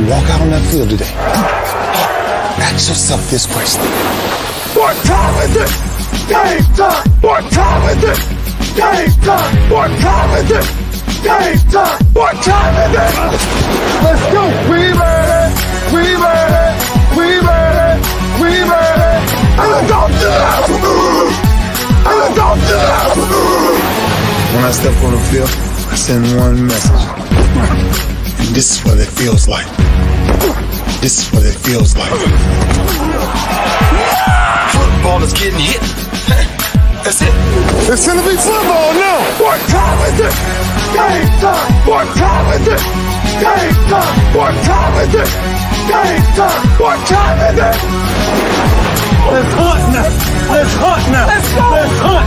you walk out on that field today, ask yourself this question. What time is it? Game time! What time is it? Game time! What time is it? Game time! What time is it? Let's go! We ready! We ready! We ready! We ready! And let's go to the house! And let's go to the house! When I step on the field, I send one message. And this is what it feels like. This is what it feels like. Football is getting hit. That's it. It's gonna be football now! What time is it? Game time! What time is it? Game time! What time is it? Game time! What time is it? Let's hunt now! Let's hunt now! Let's go! Let's hunt!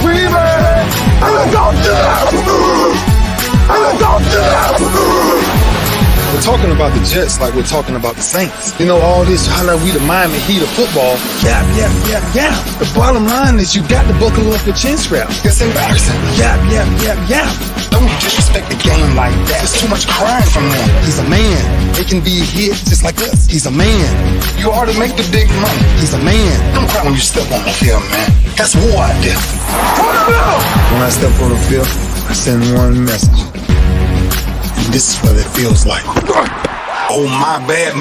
We ready! And let's go to the house! And let's go to the house! We're talking about the Jets like we're talking about the Saints. You know, all this, how like we the Miami Heat of football. Yeah. The bottom line is you got to buckle up your chin strap. It's embarrassing. Yeah. Don't disrespect the game like that. There's too much crying from them. He's a man. They can be hit just like us. He's a man. You already make the big money. He's a man. Don't cry when you step on the field, man. That's war out there. When I step on the field, I send one message. And this is what it feels like. Oh, my bad.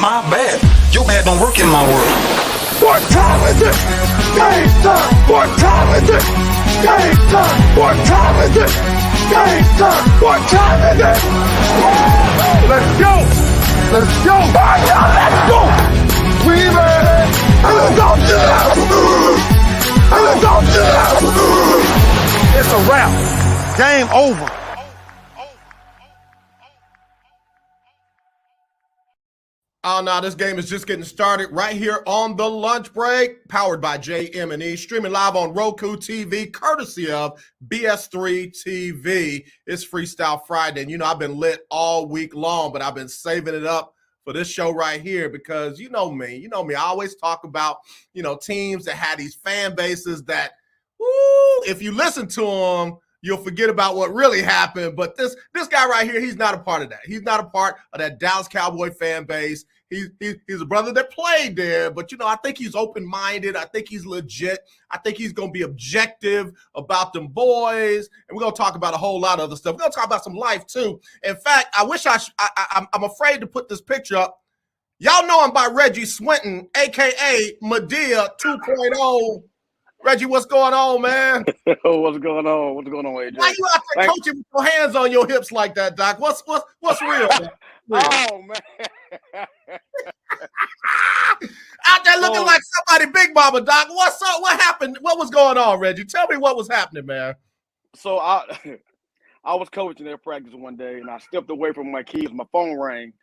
Your bad don't work in my world. What time is it? Game time! What time is it? Game time! What time is it? Game time! What time is it? Let's go! Let's go! Let's go! We ready! And let's go to the house! And let's go to the house! It's a wrap. Game over. Oh, no, this game is just getting started right here on the lunch break, powered by JM&E, streaming live on Roku TV, courtesy of BS3 TV. It's Freestyle Friday, and you know I've been lit all week long, but I've been saving it up for this show right here because you know me. I always talk about, teams that have these fan bases that, if you listen to them, you'll forget about what really happened. But this guy right here, he's not a part of that. He's not a part of that Dallas Cowboy fan base. He's a brother that played there, but I think he's open-minded. I think he's legit. I think he's going to be objective about them boys, and we're going to talk about a whole lot of other stuff. We're going to talk about some life too. In fact, I wish I'm afraid to put this picture up. Y'all know him by Reggie Swinton, aka Medea 2.0. Reggie, what's going on, man? What's going on? What's going on, AJ? Why you out there coaching with your hands on your hips like that, Doc? What's real? Oh, man. Out there looking like somebody big mama, Doc. What's up? What happened? What was going on, Reggie? Tell me what was happening, man. So I was coaching their practice one day, and I stepped away from my kids. My phone rang.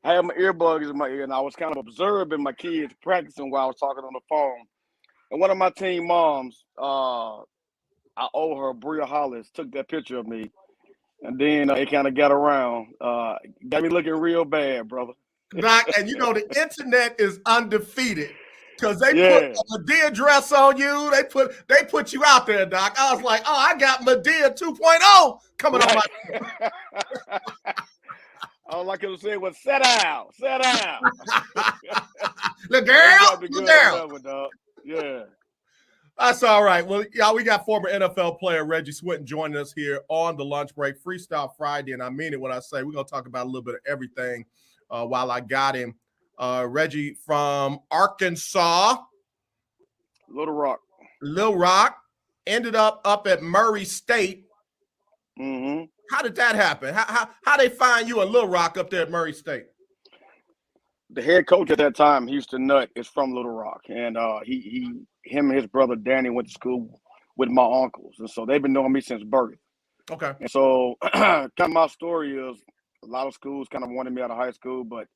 I had my earbuds in my ear, and I was kind of observing my kids practicing while I was talking on the phone. And one of my team moms, I owe her, Bria Hollis, took that picture of me. And then it kind of got around. Got me looking real bad, brother. Doc, and the internet is undefeated because they put a Medea dress on you. They put you out there, Doc. I was like, I got Medea 2.0 coming on my. All I could say was, sit down. The girl. Yeah. That's all right. Well, y'all, we got former NFL player Reggie Swinton joining us here on the lunch break, Freestyle Friday, and I mean it when I say we're going to talk about a little bit of everything while I got him. Reggie from Arkansas. Little Rock. Ended up at Murray State. Mm-hmm. How did that happen? How they find you in Little Rock up there at Murray State? The head coach at that time, Houston Nutt, is from Little Rock, and him and his brother Danny went to school with my uncles, and so they've been knowing me since birth. Okay. And so, kind of my story is a lot of schools kind of wanted me out of high school, but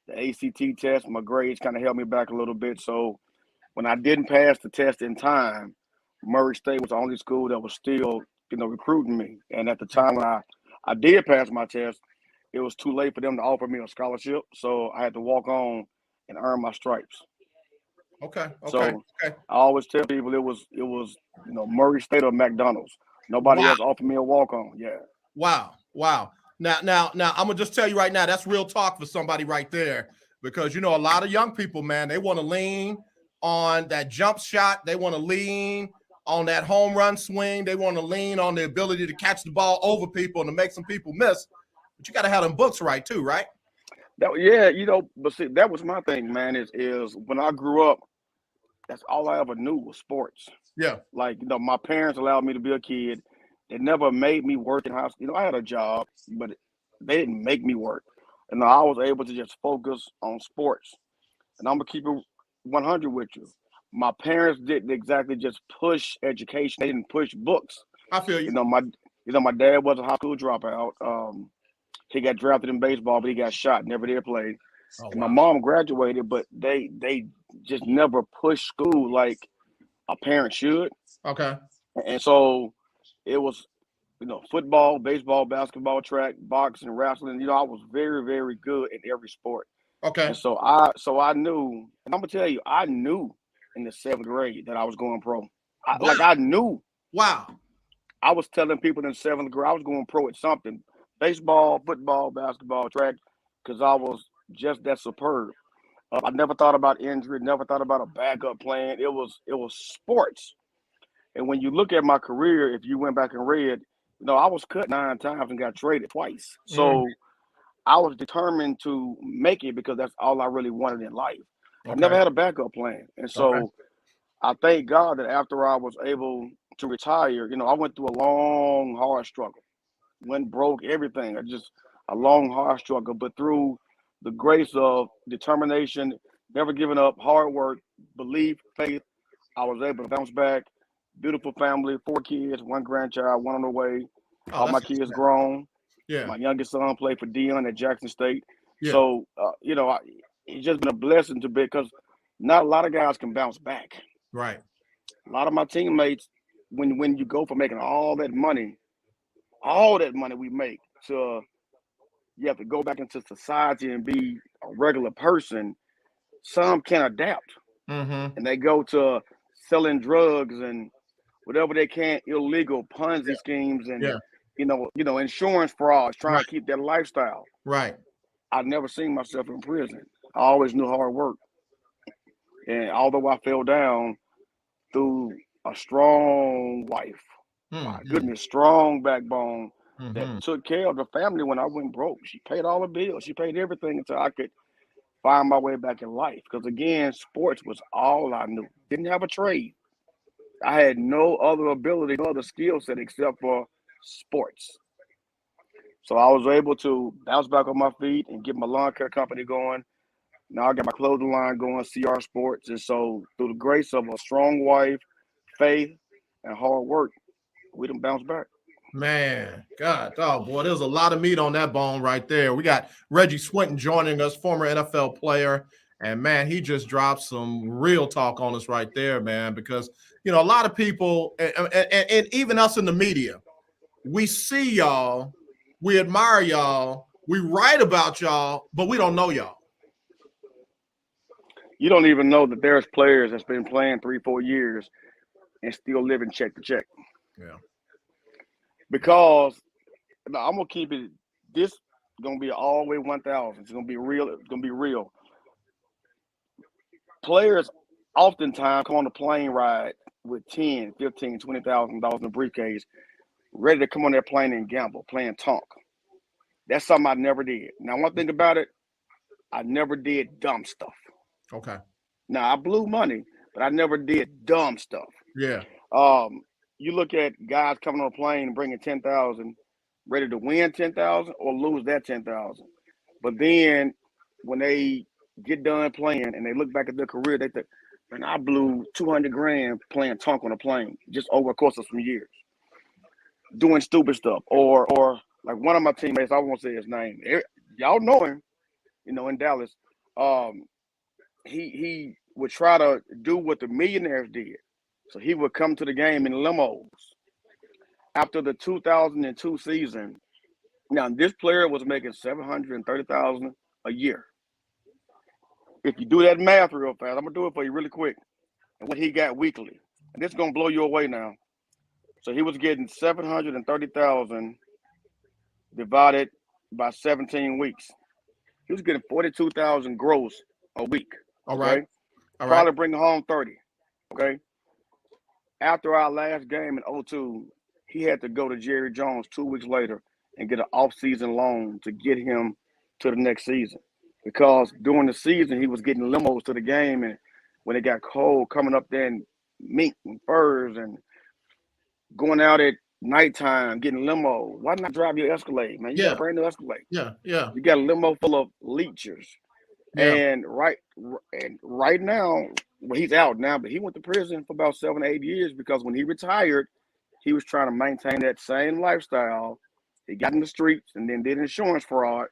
the ACT test, my grades kind of held me back a little bit. So when I didn't pass the test in time, Murray State was the only school that was still, recruiting me. And at the time when I did pass my test, it was too late for them to offer me a scholarship. So I had to walk on and earn my stripes. Okay. So I always tell people it was Murray State or McDonald's. Nobody else offered me a walk on. Yeah. Wow. Now, I'm gonna just tell you right now, that's real talk for somebody right there, because a lot of young people, man, they want to lean on that jump shot, they want to lean on that home run swing, they want to lean on the ability to catch the ball over people and to make some people miss. But you got to have them books right too, right? But see, that was my thing, man. Is when I grew up, that's all I ever knew was sports. Yeah. Like, my parents allowed me to be a kid. They never made me work in high school. I had a job, but they didn't make me work. And I was able to just focus on sports. And I'm going to keep it 100 with you. My parents didn't exactly just push education. They didn't push books. I feel you. My dad was a high school dropout. He got drafted in baseball, but he got shot, never did play. Oh, and wow. my mom graduated, but they just never pushed school like a parent should. Okay. And so it was, football, baseball, basketball, track, boxing, wrestling. I was very, very good in every sport. Okay. And so I knew, and I'm gonna tell you, I knew in the 7th grade that I was going pro. I knew. Wow. I was telling people in 7th grade I was going pro at something. Baseball, football, basketball, track, because I was just that superb. I never thought about injury, never thought about a backup plan. It was sports. And when you look at my career, if you went back and read, I was cut 9 times and got traded twice. So I was determined to make it because that's all I really wanted in life. Okay. I never had a backup plan. And so I thank God that after I was able to retire, I went through a long, hard struggle. Went broke, everything. A long, hard struggle. But through the grace of determination, never giving up, hard work, belief, faith, I was able to bounce back. Beautiful family, 4 kids, 1 grandchild, 1 on the way. All my kids grown. Yeah. My youngest son played for Dion at Jackson State. Yeah. So, it's just been a blessing to be, because not a lot of guys can bounce back. Right. A lot of my teammates, when you go from making all that money we make, to you have to go back into society and be a regular person, some can adapt. And they go to selling drugs and whatever they can, illegal Ponzi schemes and insurance frauds, trying to keep that lifestyle. Right. I never seen myself in prison. I always knew hard work. And although I fell down, through a strong wife, my goodness, strong backbone that took care of the family when I went broke. She paid all the bills. She paid everything until I could find my way back in life. Because again, sports was all I knew. Didn't have a trade. I had no other ability, no other skill set except for sports. So I was able to bounce back on my feet and get my lawn care company going. Now I got my clothing line going, CR Sports. And so through the grace of a strong wife, faith, and hard work, we done bounced back. Man, God, oh boy, there's a lot of meat on that bone right there. We got Reggie Swinton joining us, former NFL player. And man, he just dropped some real talk on us right there, man, because, a lot of people, and even us in the media, we see y'all, we admire y'all, we write about y'all, but we don't know y'all. You don't even know that there's players that's been playing 3-4 years and still living check to check. Yeah. Because I'm going to keep it, this is going to be all the way 1,000. It's going to be real. It's going to be real. Players oftentimes come on a plane ride with $10,000, $15,000, $20,000 in a briefcase, ready to come on that plane and gamble, playing tonk. That's something I never did. Now, one thing about it, I never did dumb stuff. Okay. Now, I blew money, but I never did dumb stuff. Yeah. You look at guys coming on a plane and bringing 10,000, ready to win 10,000 or lose that 10,000. But then when they get done playing and they look back at their career, they think, man, I blew $200,000 playing tonk on a plane just over a course of some years, doing stupid stuff. Or like one of my teammates, I won't say his name. Y'all know him, in Dallas. He would try to do what the millionaires did. So he would come to the game in limos. After the 2002 season, now this player was making $730,000 a year. If you do that math real fast, I'm gonna do it for you really quick. And what he got weekly, and this is gonna blow you away now. So he was getting $730,000 divided by 17 weeks. He was getting 42,000 gross a week. All right. Okay? All Probably right. bringing home 30. Okay. After our last game in 02, he had to go to Jerry Jones 2 weeks later and get an off-season loan to get him to the next season. Because during the season, he was getting limos to the game, and when it got cold, coming up there in mink and furs and going out at nighttime, getting limo. Why not drive your Escalade, man? You got a brand new Escalade. Yeah. Yeah. You got a limo full of leechers. Yeah. And right now, well, he's out now, but he went to prison for about 7 or 8 years because when he retired, he was trying to maintain that same lifestyle. He got in the streets and then did insurance fraud.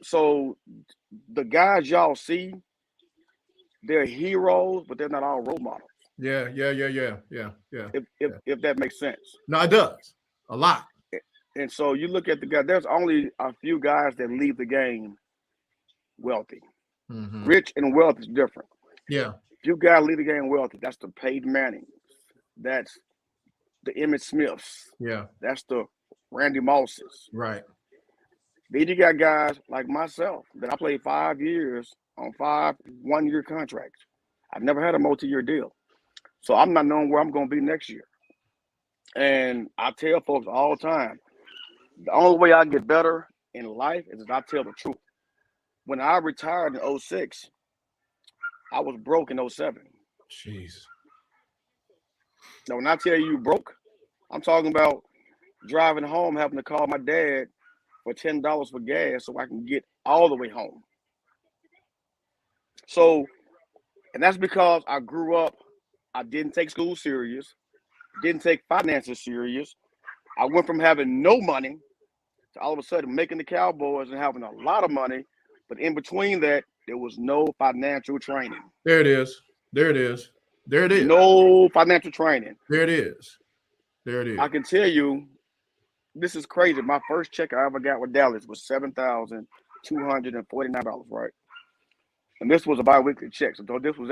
So the guys y'all see, they're heroes, but they're not all role models. Yeah. If that makes sense. No, it does. A lot. And so you look at the guy, there's only a few guys that leave the game wealthy. Mm-hmm. Rich and wealth is different. Yeah. Few guys leave the game wealthy. That's the Peyton Manning. That's the Emmitt Smiths. Yeah. That's the Randy Mosses. Right. Then you got guys like myself that I played 5 years on 5 one-year contracts. I've never had a multi-year deal. So I'm not knowing where I'm going to be next year. And I tell folks all the time, the only way I get better in life is if I tell the truth. When I retired in 06, I was broke in 07. Jeez. Now, when I tell you broke, I'm talking about driving home, having to call my dad for $10 for gas so I can get all the way home. So, and that's because I grew up, I didn't take school serious, didn't take finances serious. I went from having no money to all of a sudden making the Cowboys and having a lot of money. But in between that, there was no financial training. There it is. There it is. There it is. No financial training. There it is. There it is. I can tell you, this is crazy. My first check I ever got with Dallas was $7,249, right? And this was a bi-weekly check. So this was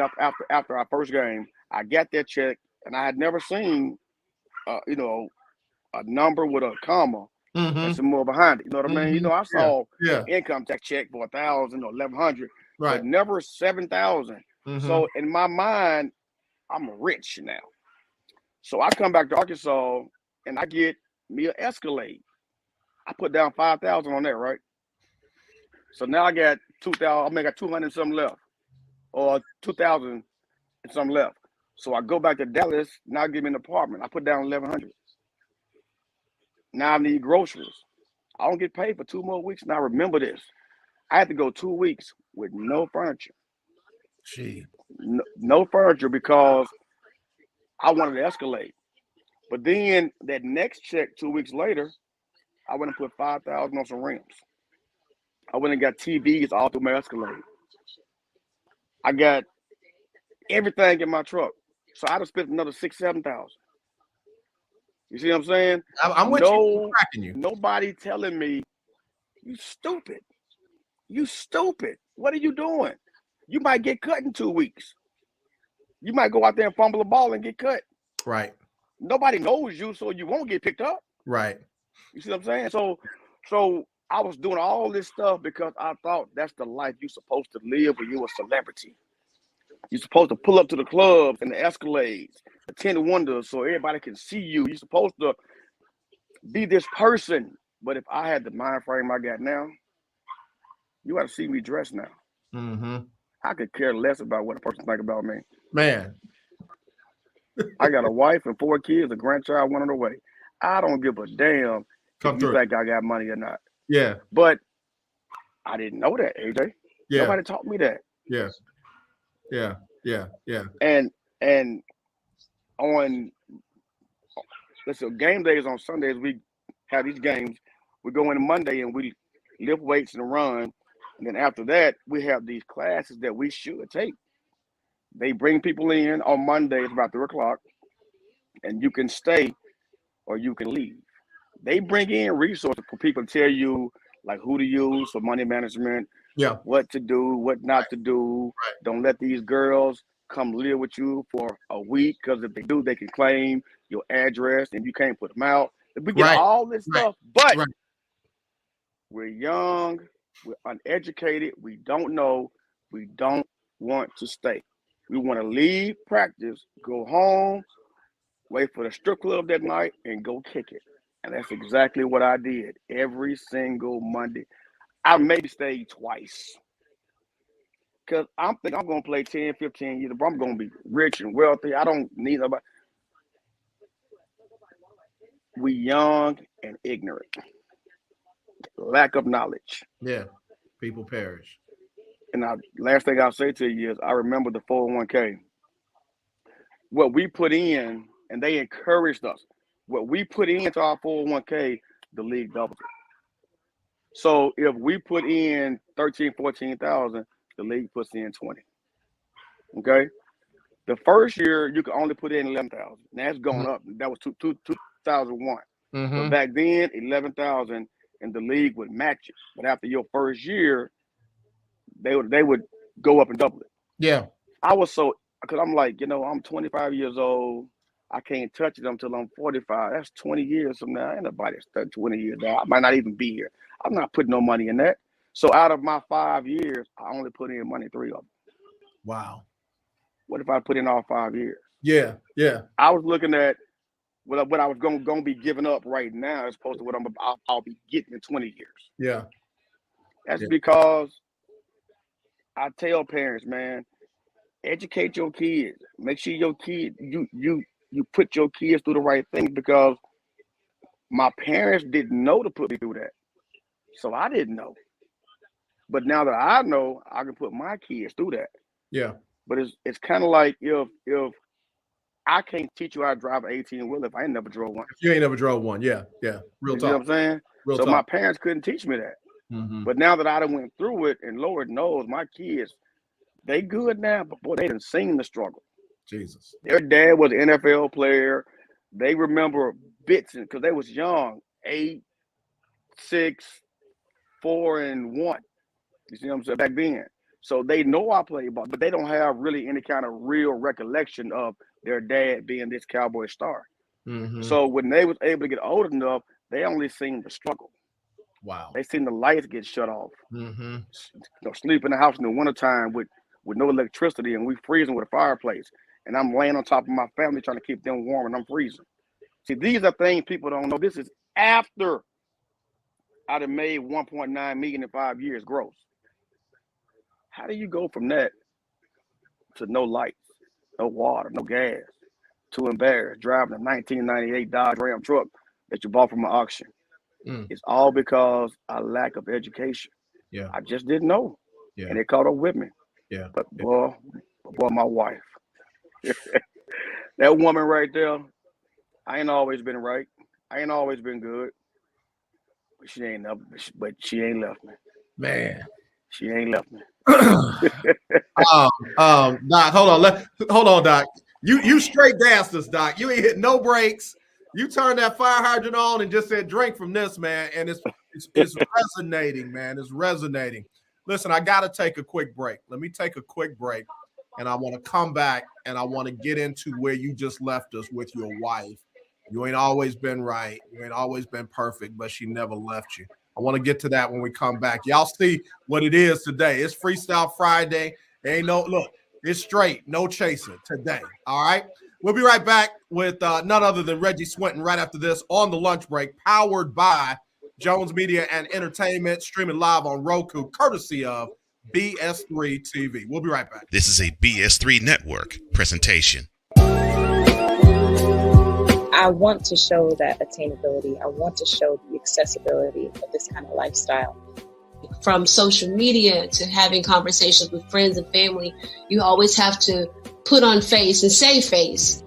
after our first game. I got that check, and I had never seen, a number with a comma and some more behind it. You know what I mean? You know, I saw income tax check for $1,000 or $1,100, but never $7,000. So in my mind, I'm rich now. So I come back to Arkansas and I get me an Escalade. I put down $5,000 on that, right? So now I got $2,000. I got 200 and something left, or 2,000 and something left. So I go back to Dallas. Now I give me an apartment. I put down $1,100. Now I need groceries. I don't get paid for 2 more weeks. Now remember this. I had to go 2 weeks with no furniture. Gee. No furniture because I wanted to Escalade. But then that next check 2 weeks later, I went and put $5,000 on some rims. I went and got TVs all through my Escalade. I got everything in my truck. So I'd have spent another $6,000-7,000. You see what I'm saying? I'm with you. Tracking you. Nobody telling me, you stupid. You stupid. What are you doing? You might get cut in 2 weeks. You might go out there and fumble a ball and get cut. Right. Nobody knows you, so you won't get picked up. Right. You see what I'm saying? So I was doing all this stuff because I thought that's the life you're supposed to live when you're a celebrity. You're supposed to pull up to the clubs and the Escalades, the 10 Wonders, so everybody can see you. You're supposed to be this person. But if I had the mind frame I got now, you got to see me dressed now. Mm-hmm. I could care less about what a person think about me. Man. I got a wife and 4 kids, a grandchild, one on the way. I don't give a damn if you think I got money or not. Yeah. But I didn't know that, AJ. Yeah. Nobody taught me that. Yeah. Yeah. Yeah. Yeah. And on game days on Sundays, we have these games. We go in Monday and we lift weights and run. And then after that, we have these classes that we should take. They bring people in on Mondays about 3 o'clock, and you can stay or you can leave. They bring in resources for people to tell you like who to use for money management, what to do, what not to do. Right. Don't let these girls come live with you for a week, because if they do, they can claim your address and you can't put them out. We get all this stuff, but We're young, we're uneducated, we don't know, we don't want to stay. We want to leave practice, go home, wait for the strip club that night, and go kick it. And that's exactly what I did every single Monday. I maybe stayed twice. Because I'm thinking I'm going to play 10, 15 years, but I'm going to be rich and wealthy. I don't need nobody. We young and ignorant. Lack of knowledge. Yeah. People perish. And last thing I'll say to you is I remember the 401k. What we put in, and they encouraged us. What we put into our 401k, the league doubled it. So if we put in 13, 14,000, the league puts in 20. Okay? The first year, you could only put in 11,000. Now it's going up. That was 2001. But back then, 11,000, and the league would match it. But after your first year, they would go up and double it. Yeah. I was because I'm like, I'm 25 years old. I can't touch it until I'm 45. That's 20 years from now. Ain't nobody stuck 20 years now. I might not even be here. I'm not putting no money in that. So out of my 5 years, I only put in money 3 of them. Wow. What if I put in all 5 years? Yeah. Yeah. I was looking at what I was going to be giving up right now as opposed to what I'll be getting in 20 years. Yeah. That's because I tell parents, man, educate your kids. Make sure your kids, you put your kids through the right thing, because my parents didn't know to put me through that. So I didn't know. But now that I know, I can put my kids through that. Yeah. But it's kind of like if I can't teach you how to drive an 18-wheeler if I ain't never drove one. You ain't never drove one. Yeah. Yeah. Real You talk. know what I'm saying? Real so talk. My parents couldn't teach me that. But now that I done went through it, and Lord knows my kids, they good now, but boy, they done seen the struggle. Jesus. Their dad was an NFL player. They remember bits because they was young, 8, 6, 4, and 1. You see what I'm saying? Back then. So they know I played ball, but they don't have really any kind of real recollection of their dad being this Cowboy star. So when they was able to get old enough, they only seen the struggle. Wow. They seen the lights get shut off. Sleep in the house in the wintertime with no electricity, and we freezing with a fireplace. And I'm laying on top of my family trying to keep them warm, and I'm freezing. See, these are things people don't know. This is after I'd have made 1.9 million in 5 years gross. How do you go from that to no lights, no water, no gas, to embarrassed driving a 1998 Dodge Ram truck that you bought from an auction? It's all because a lack of education. Yeah. I just didn't know. Yeah. And they caught up with me. Yeah. But boy, my wife. That woman right there, I ain't always been right. I ain't always been good. But she ain't left me. Man. She ain't left me. Doc, hold on, Doc. You straight gassed us, Doc. You ain't hit no brakes. You turned that fire hydrant on and just said, drink from this, man. And it's resonating, man. It's resonating. Listen, I got to take a quick break. Let me take a quick break. And I want to come back and I want to get into where you just left us with your wife. You ain't always been right. You ain't always been perfect, but she never left you. I want to get to that when we come back. Y'all see what it is today. It's Freestyle Friday. It's straight, no chaser today. All right. We'll be right back with none other than Reggie Swinton right after this on the lunch break, powered by Jones Media and Entertainment, streaming live on Roku, courtesy of BS3 TV. We'll be right back. This is a BS3 Network presentation. I want to show that attainability. I want to show the accessibility of this kind of lifestyle. From social media to having conversations with friends and family, you always have to put on face and say face.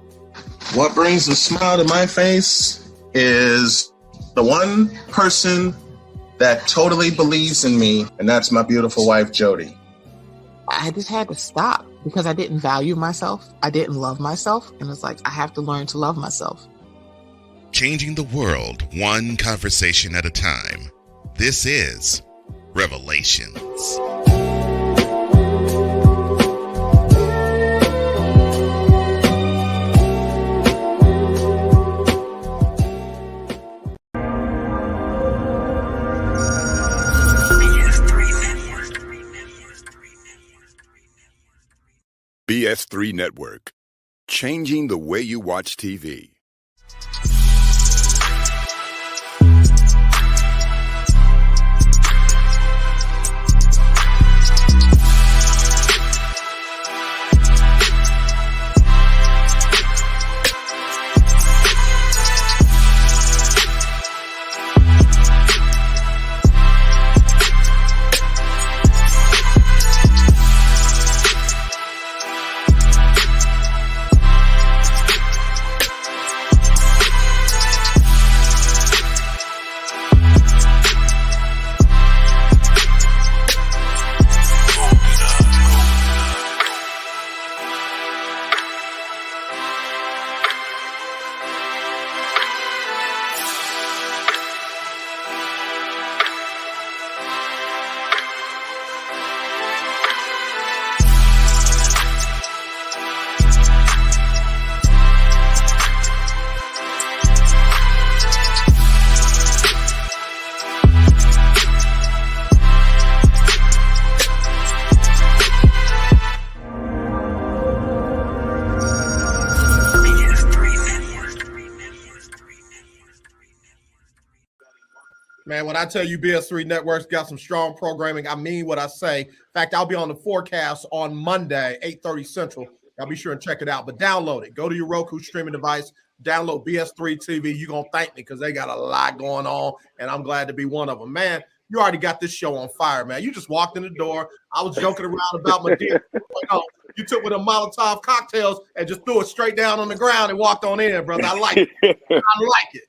What brings a smile to my face is the one person that totally believes in me, and that's my beautiful wife, Jody. I just had to stop because I didn't value myself. I didn't love myself. And it's like, I have to learn to love myself. Changing the world, one conversation at a time. This is Revelations. BS3 Network, changing the way you watch TV. Man, when I tell you BS3 Network's got some strong programming, I mean what I say. In fact, I'll be on the forecast on Monday, 8:30 Central. I'll be sure and check it out. But download it. Go to your Roku streaming device, download BS3 TV. You're going to thank me because they got a lot going on, and I'm glad to be one of them. Man, you already got this show on fire, man. You just walked in the door. I was joking around about Medina. You took with a Molotov cocktails and just threw it straight down on the ground and walked on in, brother. I like it.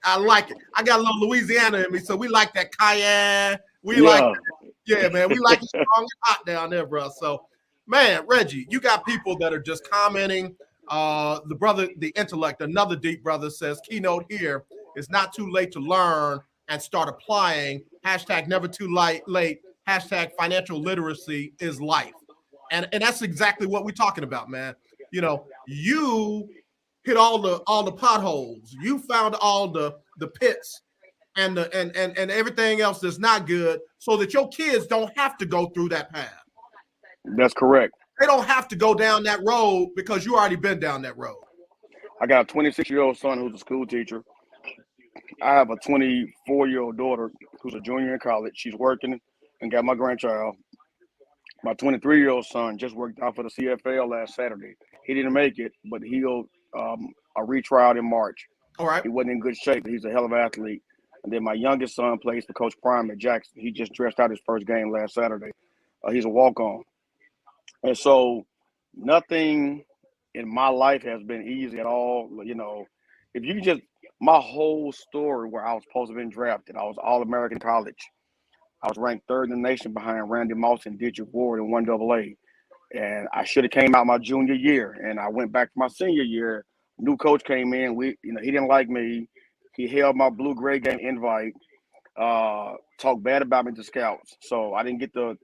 I like it. I got a little Louisiana in me, so we like that cayenne. Yeah, man. We like it strong and hot down there, bro. So, man, Reggie, you got people that are just commenting. The brother, the intellect, another deep brother says, keynote here, it's not too late to learn and start applying. Hashtag never too late. Hashtag financial literacy is life. And that's exactly what we're talking about, man. You know, you hit all the potholes. You found all the pits and everything else that's not good, so that your kids don't have to go through that path. That's correct. They don't have to go down that road because you already been down that road. I got a 26-year-old son who's a school teacher. I have a 24-year-old daughter who's a junior in college. She's working and got my grandchild. My 23-year-old son just worked out for the CFL last Saturday. He didn't make it, but he'll a retrial in March. All right. He wasn't in good shape, but he's a hell of an athlete. And then my youngest son plays for Coach Prime at Jackson. He just dressed out his first game last Saturday. He's a walk-on. And so nothing in my life has been easy at all. You know, if you just – my whole story where I was supposed to have been drafted, I was All-American college. I was ranked third in the nation behind Randy Moss and Didrik Ward in 1AA. And I should have came out my junior year. And I went back to my senior year. New coach came in. He didn't like me. He held my blue-gray game invite, talked bad about me to scouts. So I didn't get the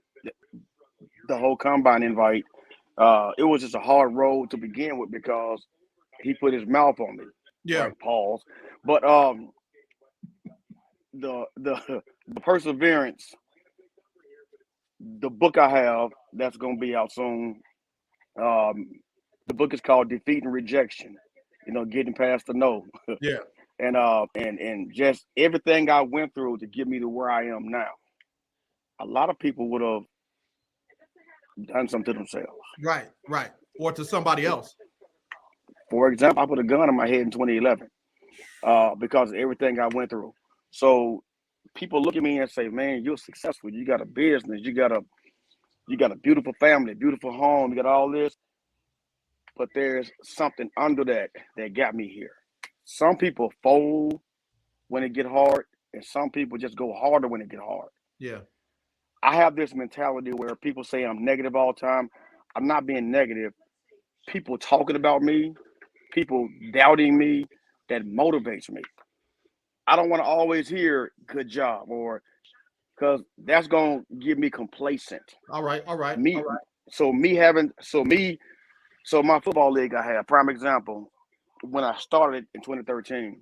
whole combine invite. It was just a hard road to begin with because he put his mouth on me. Yeah. Right, pause. But the perseverance, the book I have that's going to be out soon, the book is called Defeat and Rejection, getting past the no. Yeah. And just everything I went through to get me to where I am now. A lot of people would have done something to themselves. Right. Or to somebody else. For example, I put a gun in my head in 2011 because of everything I went through. So people look at me and say, man, you're successful. You got a business. You got a beautiful family, beautiful home. You got all this. But there's something under that got me here. Some people fold when it get hard, and some people just go harder when it get hard. Yeah. I have this mentality where people say I'm negative all the time. I'm not being negative. People talking about me, people doubting me, that motivates me. I don't want to always hear good job or because that's going to get me complacent. All right. So my football league I have, prime example, when I started in 2013,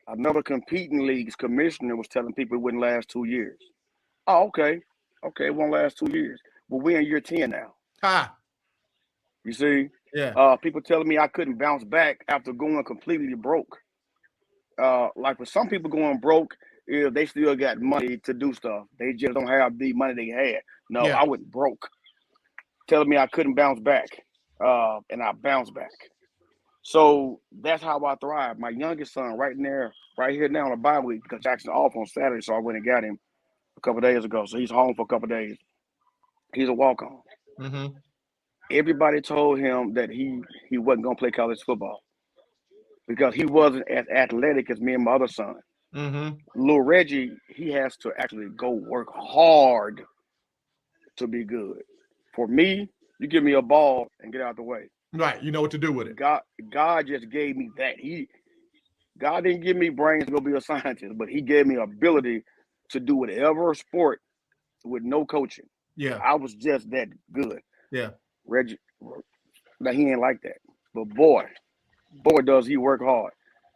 another competing league's commissioner was telling people it wouldn't last 2 years. Oh, okay. Okay, it won't last 2 years. Well, we're in year 10 now. Ha. You see? Yeah. People telling me I couldn't bounce back after going completely broke. Like for some people going broke, is they still got money to do stuff. They just don't have the money they had. No, Yeah. I went broke. Telling me I couldn't bounce back, and I bounced back. So that's how I thrive. My youngest son, right here now on a bye week because Jackson's off on Saturday, so I went and got him a couple of days ago. So he's home for a couple of days. He's a walk-on. Mm-hmm. Everybody told him that he wasn't gonna play college football because he wasn't as athletic as me and my other son. Mm-hmm. Little Reggie, he has to actually go work hard to be good. For me, you give me a ball and get out the way. Right. You know what to do with it. God just gave me that. God didn't give me brains to go be a scientist, but he gave me ability to do whatever sport with no coaching. Yeah. I was just that good. Yeah. Reggie, now he ain't like that. But boy, does he work hard.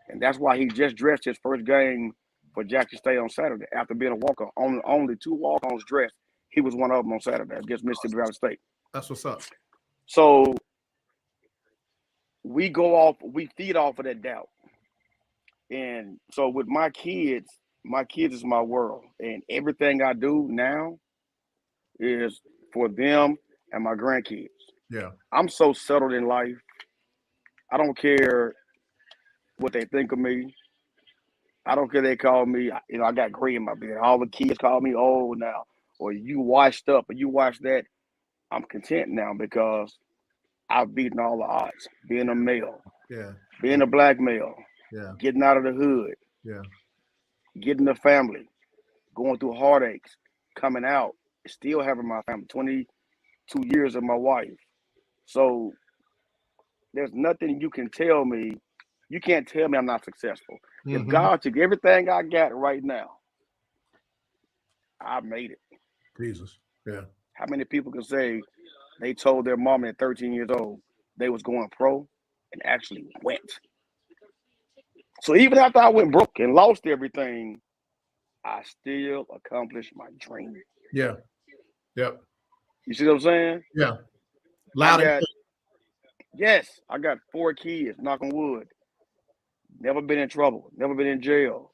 And that's why he just dressed his first game for Jackson State on Saturday after being a walk-on. Only 2 walk-ons dressed. He was one of them on Saturday against Mississippi Valley State. That's what's up. So we feed off of that doubt. And so with my kids is my world. And everything I do now is for them and my grandkids. Yeah. I'm so settled in life. I don't care what they think of me. I don't care they call me, I got gray in my beard. All the kids call me old now, or you washed up, or you watch that. I'm content now because I've beaten all the odds. Being a male, being a black male, getting out of the hood, getting a family, going through heartaches, coming out, still having my family, 22 years of my wife. So there's nothing you can tell me. You can't tell me I'm not successful. Mm-hmm. If God took everything I got right now, I made it. Jesus. Yeah. How many people can say they told their mom at 13 years old they was going pro and actually went? So even after I went broke and lost everything, I still accomplished my dream. Yeah. Yep. You see what I'm saying? Yeah. Loud and clear. Yes, I got 4 kids, knock on wood. Never been in trouble, never been in jail.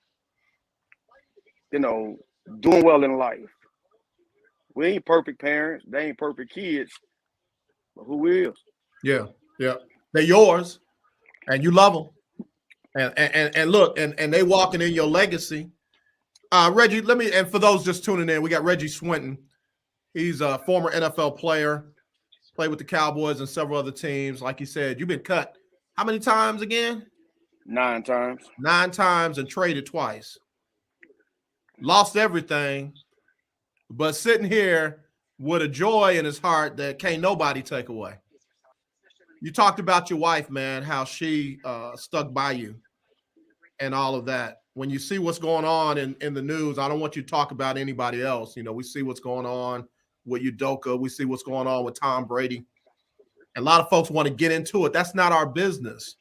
Doing well in life. We ain't perfect parents, they ain't perfect kids, but who is? Yeah, yeah. They're yours, and you love them. And look, and they walking in your legacy. Reggie, and for those just tuning in, we got Reggie Swinton. He's a former NFL player, played with the Cowboys and several other teams. Like you said, you've been cut how many times again? 9 times. 9 times and traded twice. Lost everything, but sitting here with a joy in his heart that can't nobody take away. You talked about your wife, man, how she stuck by you and all of that. When you see what's going on in the news, I don't want you to talk about anybody else. We see what's going on with Udoka. We see what's going on with Tom Brady. And a lot of folks want to get into it. That's not our business.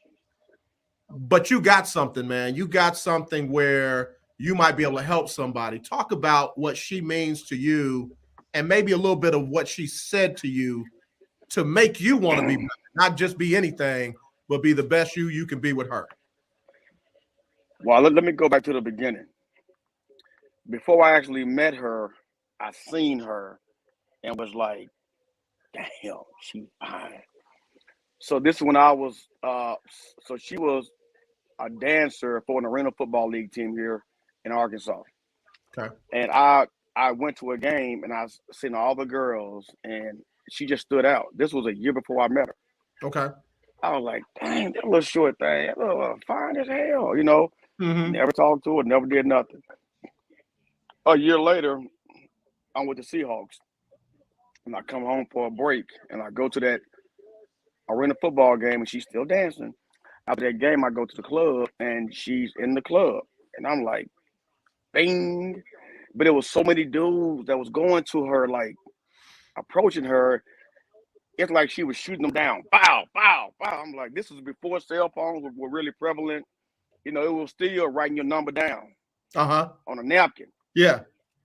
But you got something, man. You got something where you might be able to help somebody. Talk about what she means to you and maybe a little bit of what she said to you to make you want to be better, not just be anything, but be the best you can be with her. Well, let me go back to the beginning. Before I actually met her, I seen her and was like, damn, she fine. So this is when I was, so she was a dancer for an arena football league team here in Arkansas. Okay. And I went to a game and I seen all the girls and she just stood out. This was a year before I met her. Okay. I was like, dang, that little short thing, that little fine as hell, Mm-hmm. Never talked to her, never did nothing. A year later, I'm with the Seahawks. And I come home for a break and I go to that arena football game and she's still dancing. After that game, I go to the club and she's in the club. And I'm like, bing. But it was so many dudes that was going to her, like approaching her. It's like she was shooting them down. Bow, bow, bow. I'm like, this was before cell phones were really prevalent. It was still writing your number down on a napkin. Yeah.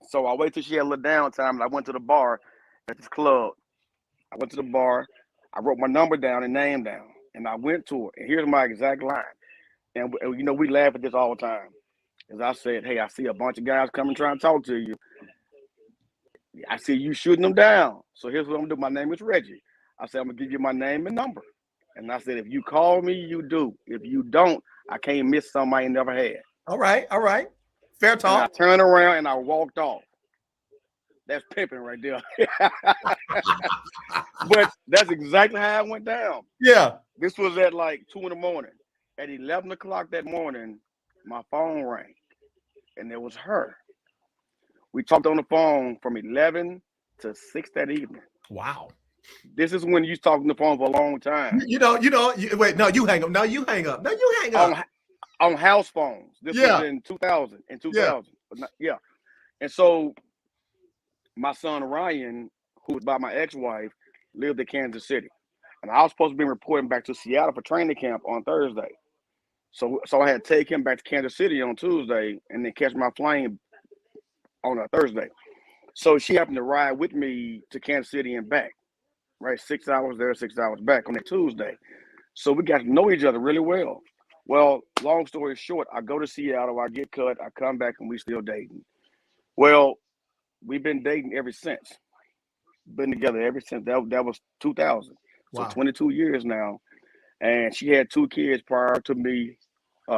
So I waited till she had a little downtime and I went to the bar at this club. I went to the bar. I wrote my number down and name down, and I went to her. And here's my exact line. And you know, we laugh at this all the time. As I said, hey, I see a bunch of guys coming trying to talk to you. I see you shooting them down. So here's what I'm gonna do. My name is Reggie. I said, I'm gonna give you my name and number. And I said, if you call me, you do. If you don't, I can't miss something I ain't never had. All right. Fair talk. And I turned around and I walked off. That's pimping right there. But that's exactly how it went down. Yeah. This was at like 2 in the morning. At 11 o'clock that morning, my phone rang. And it was her. We talked on the phone from 11 to 6 that evening. Wow. This is when you talking on the phone for a long time. Wait, no, you hang up. No, you hang up. On house phones. This was in 2000. Yeah. And so my son Ryan, who was by my ex-wife, lived in Kansas City. And I was supposed to be reporting back to Seattle for training camp on Thursday. So I had to take him back to Kansas City on Tuesday and then catch my plane on a Thursday. So she happened to ride with me to Kansas City and back, right? 6 hours there, 6 hours back on that Tuesday. So we got to know each other really well. Well, long story short, I go to Seattle, I get cut, I come back, and we still dating. Well, we've been dating ever since. Been together ever since. That was 2000. Wow. So 22 years now. And she had 2 kids prior to me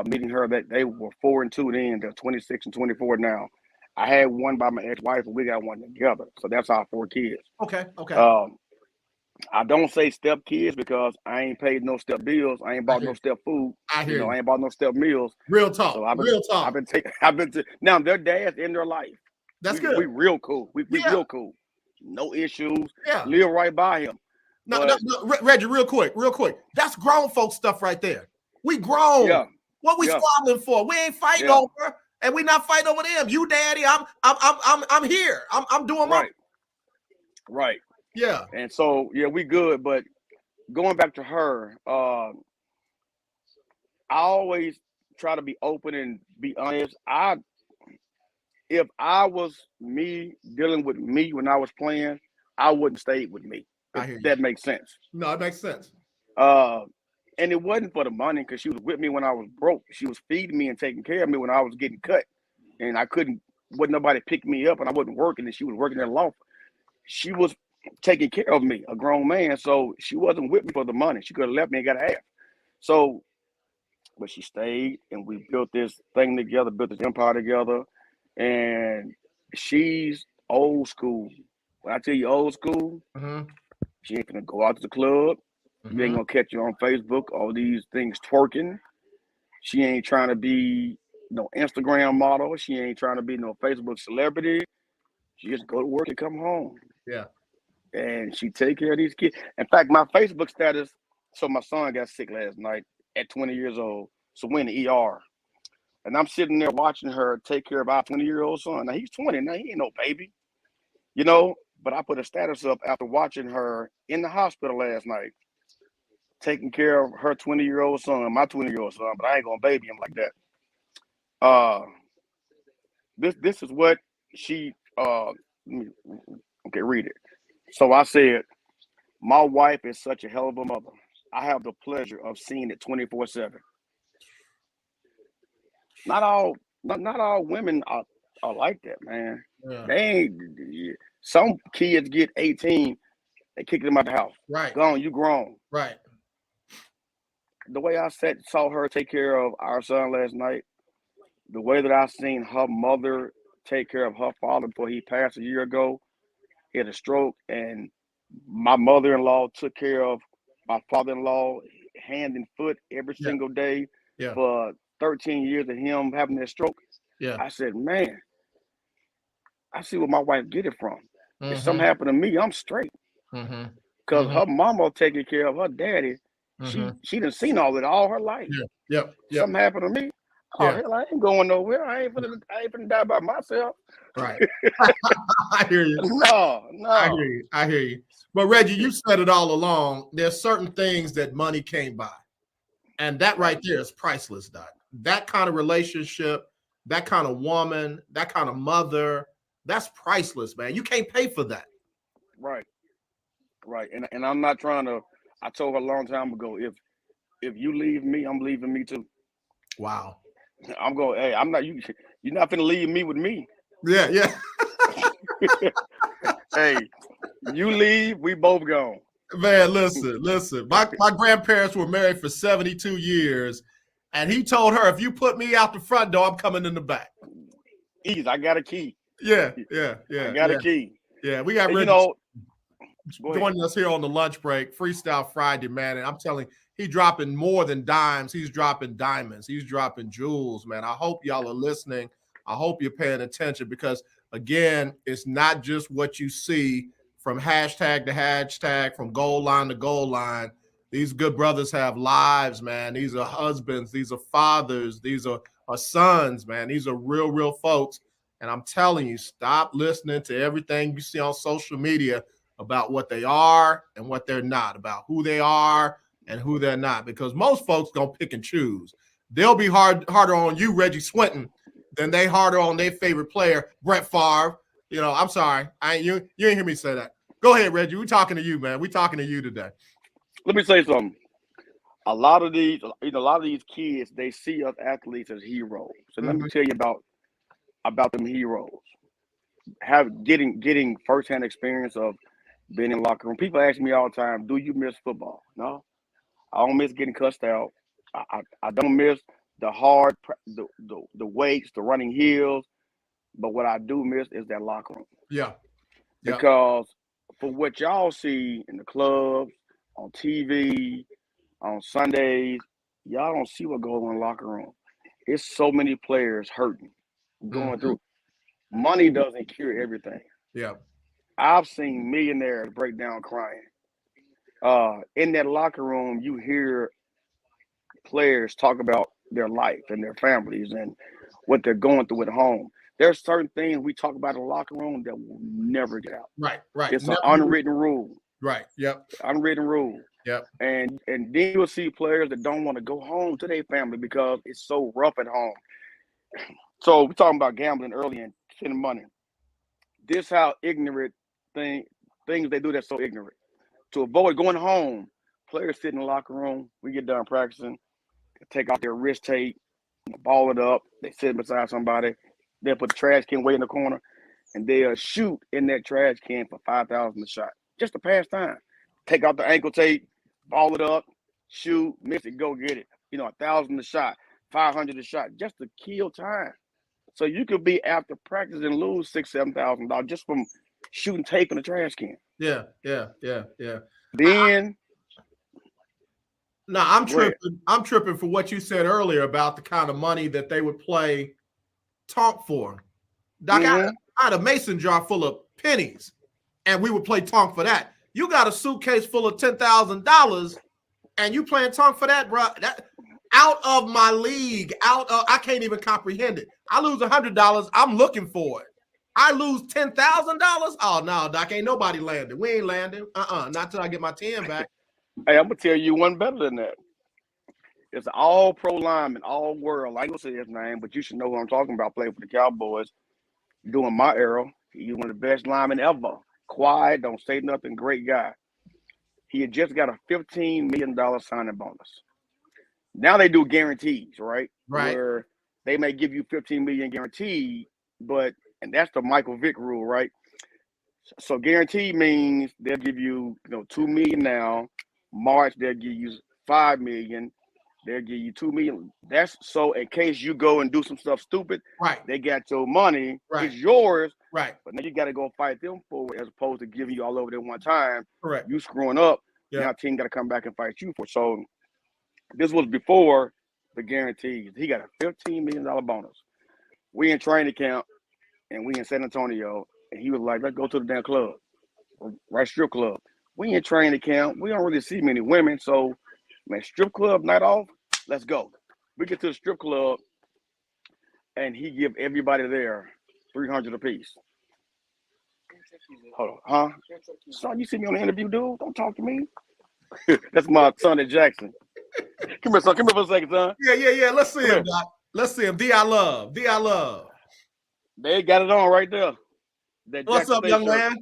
meeting her. That they were 4 and 2 then. They're 26 and 24 now. I had one by my ex-wife, and we got one together. So that's our 4 kids. Okay. I don't say step kids because I ain't paid no step bills. I ain't bought no step food. I hear you. I ain't bought no step meals. Real talk. So Real talk. Now their dads in their life. That's good. We real cool. We real cool. No issues. Yeah. Live right by him. No, Reggie, real quick. That's grown folks stuff right there. We grown. Yeah. What we squabbling for? We ain't fighting over, and we not fighting over them. You, daddy, I'm here. I'm doing my right. Yeah. And so we good. But going back to her, I always try to be open and be honest. If I was me dealing with me when I was playing, I wouldn't stay with me. If that makes sense. No, it makes sense. And it wasn't for the money because she was with me when I was broke. She was feeding me and taking care of me when I was getting cut. And wasn't nobody pick me up and I wasn't working and she was working at a law. She was taking care of me, a grown man. So she wasn't with me for the money. She could have left me and got half. So, but she stayed and we built this thing together, built this empire together. And she's old school. When I tell you old school, she ain't gonna go out to the club. You ain't gonna catch her on Facebook, all these things twerking. She ain't trying to be no Instagram model. She ain't trying to be no Facebook celebrity. She just go to work and come home. Yeah. And she take care of these kids. In fact, my Facebook status, so my son got sick last night at 20 years old. So we're in the ER. And I'm sitting there watching her take care of our 20-year-old son. Now he's 20. Now he ain't no baby. But I put a status up after watching her in the hospital last night, taking care of her 20-year-old son, my 20-year-old son, but I ain't gonna baby him like that. This is what she read it. So I said, my wife is such a hell of a mother. I have the pleasure of seeing it 24/7. Not all women are like that, man. Yeah. They ain't. Some kids get 18, they kick them out the house. Right. Gone, you grown. Right. The way I saw her take care of our son last night, the way that I seen her mother take care of her father before he passed a year ago, he had a stroke, and my mother-in-law took care of my father-in-law hand and foot every single day for 13 years of him having that stroke. Yeah. I said, man, I see where my wife get it from. If something happened to me, I'm straight. Because her mama taking care of her daddy, she done seen all her life. Yep. Something happened to me. Oh, hell, I ain't going nowhere. I ain't finna die by myself. Right. I hear you. No. I hear you. But Reggie, you said it all along. There's certain things that money can't buy. And that right there is priceless, Doc. That kind of relationship, that kind of woman, that kind of mother, that's priceless, man. You can't pay for that. Right. And I'm not trying to I told her a long time ago, if you leave me, I'm leaving me too. Wow. I'm going, hey, I'm not you. You're not finna leave me with me. Yeah, yeah. Hey, you leave, we both gone. Man, listen. My grandparents were married for 72 years, and he told her, if you put me out the front door, I'm coming in the back. Easy, I got a key. Yeah. I got a key. Yeah, we got Reggie joining us here on the lunch break, Freestyle Friday, man. And I'm telling you, he's dropping more than dimes. He's dropping diamonds. He's dropping jewels, man. I hope y'all are listening. I hope you're paying attention because, again, it's not just what you see from hashtag to hashtag, from goal line to goal line. These good brothers have lives, man. These are husbands. These are fathers. These are sons, man. These are real folks. And I'm telling you, stop listening to everything you see on social media about what they are and what they're not, about who they are and who they're not, because most folks don't pick and choose. They'll be harder on you, Reggie Swinton, than they harder on their favorite player, Brett Favre. You know, I'm sorry. You ain't hear me say that. Go ahead, Reggie. We're talking to you, man. We're talking to you today. Let me say something. A lot of these kids, they see us athletes as heroes. So let me tell you about them heroes. Getting firsthand experience of being in the locker room. People ask me all the time, do you miss football? No, I don't miss getting cussed out. I don't miss the hard, the weights, the running heels. But what I do miss is that locker room. Yeah. Because for what y'all see in the clubs, on TV, on Sundays, y'all don't see what goes on in the locker room. It's so many players hurting, going through. Money doesn't cure everything. Yeah. I've seen millionaires break down crying. In that locker room, you hear players talk about their life and their families and what they're going through at home. There's certain things we talk about in the locker room that will never get out. Right. It's an unwritten rule. Right. Yep. Unwritten rule. Yep. And then you'll see players that don't want to go home to their family because it's so rough at home. So we're talking about gambling early and spending money. This how ignorant things they do that's so ignorant. To avoid going home, players sit in the locker room. We get done practicing, take out their wrist tape, ball it up. They sit beside somebody. They'll put the trash can way in the corner, and they'll shoot in that trash can for $5,000 a shot. Just to pass time. Take out the ankle tape, ball it up, shoot, miss it, go get it. You know, $1,000 a shot, $500 a shot, just to kill time. So you could be after practice and lose $6,000, $7,000 just from shooting tape in the trash can. Yeah. Then I'm tripping. I'm tripping for what you said earlier about the kind of money that they would play Tonk for. Doc, I had a mason jar full of pennies, and we would play Tonk for that. You got a suitcase full of $10,000, and you playing Tonk for that, bro? That out of my league. I can't even comprehend it. I lose $100. I'm looking for it. I lose $10,000. Oh no, Doc, ain't nobody landing. We ain't landing. Not till I get my 10 back. Hey, I'm gonna tell you one better than that. It's an all-pro lineman, all-world. I ain't gonna say his name, but you should know who I'm talking about. Playing for the Cowboys, doing my era. He's one of the best linemen ever. Quiet, don't say nothing. Great guy. He had just got a $15 million signing bonus. Now they do guarantees, right? Right. Where they may give you $15 million guaranteed, and that's the Michael Vick rule, right? So guarantee means they'll give you, $2 million now. March they'll give you $5 million. They'll give you $2 million. That's so in case you go and do some stuff stupid. Right. They got your money. Right. It's yours. Right. But now you got to go fight them for it as opposed to giving you all over there one time. Correct. You screwing up. Yeah. Now team got to come back and fight you for it. So this was before the guarantees. He got a $15 million bonus. We in training camp and we in San Antonio. And he was like, let's go to the damn club. Right, strip club. We in training camp. We don't really see many women. So, man, strip club night off, let's go. We get to the strip club and he give everybody there $300 apiece. Hold on, huh? Son, you see me on the interview, dude? Don't talk to me. That's my son at Jackson. Come here, son. Come here for a second, son. Yeah. Let's see him, Doc. Let's see him. I love. They got it on right there. What's up, young man?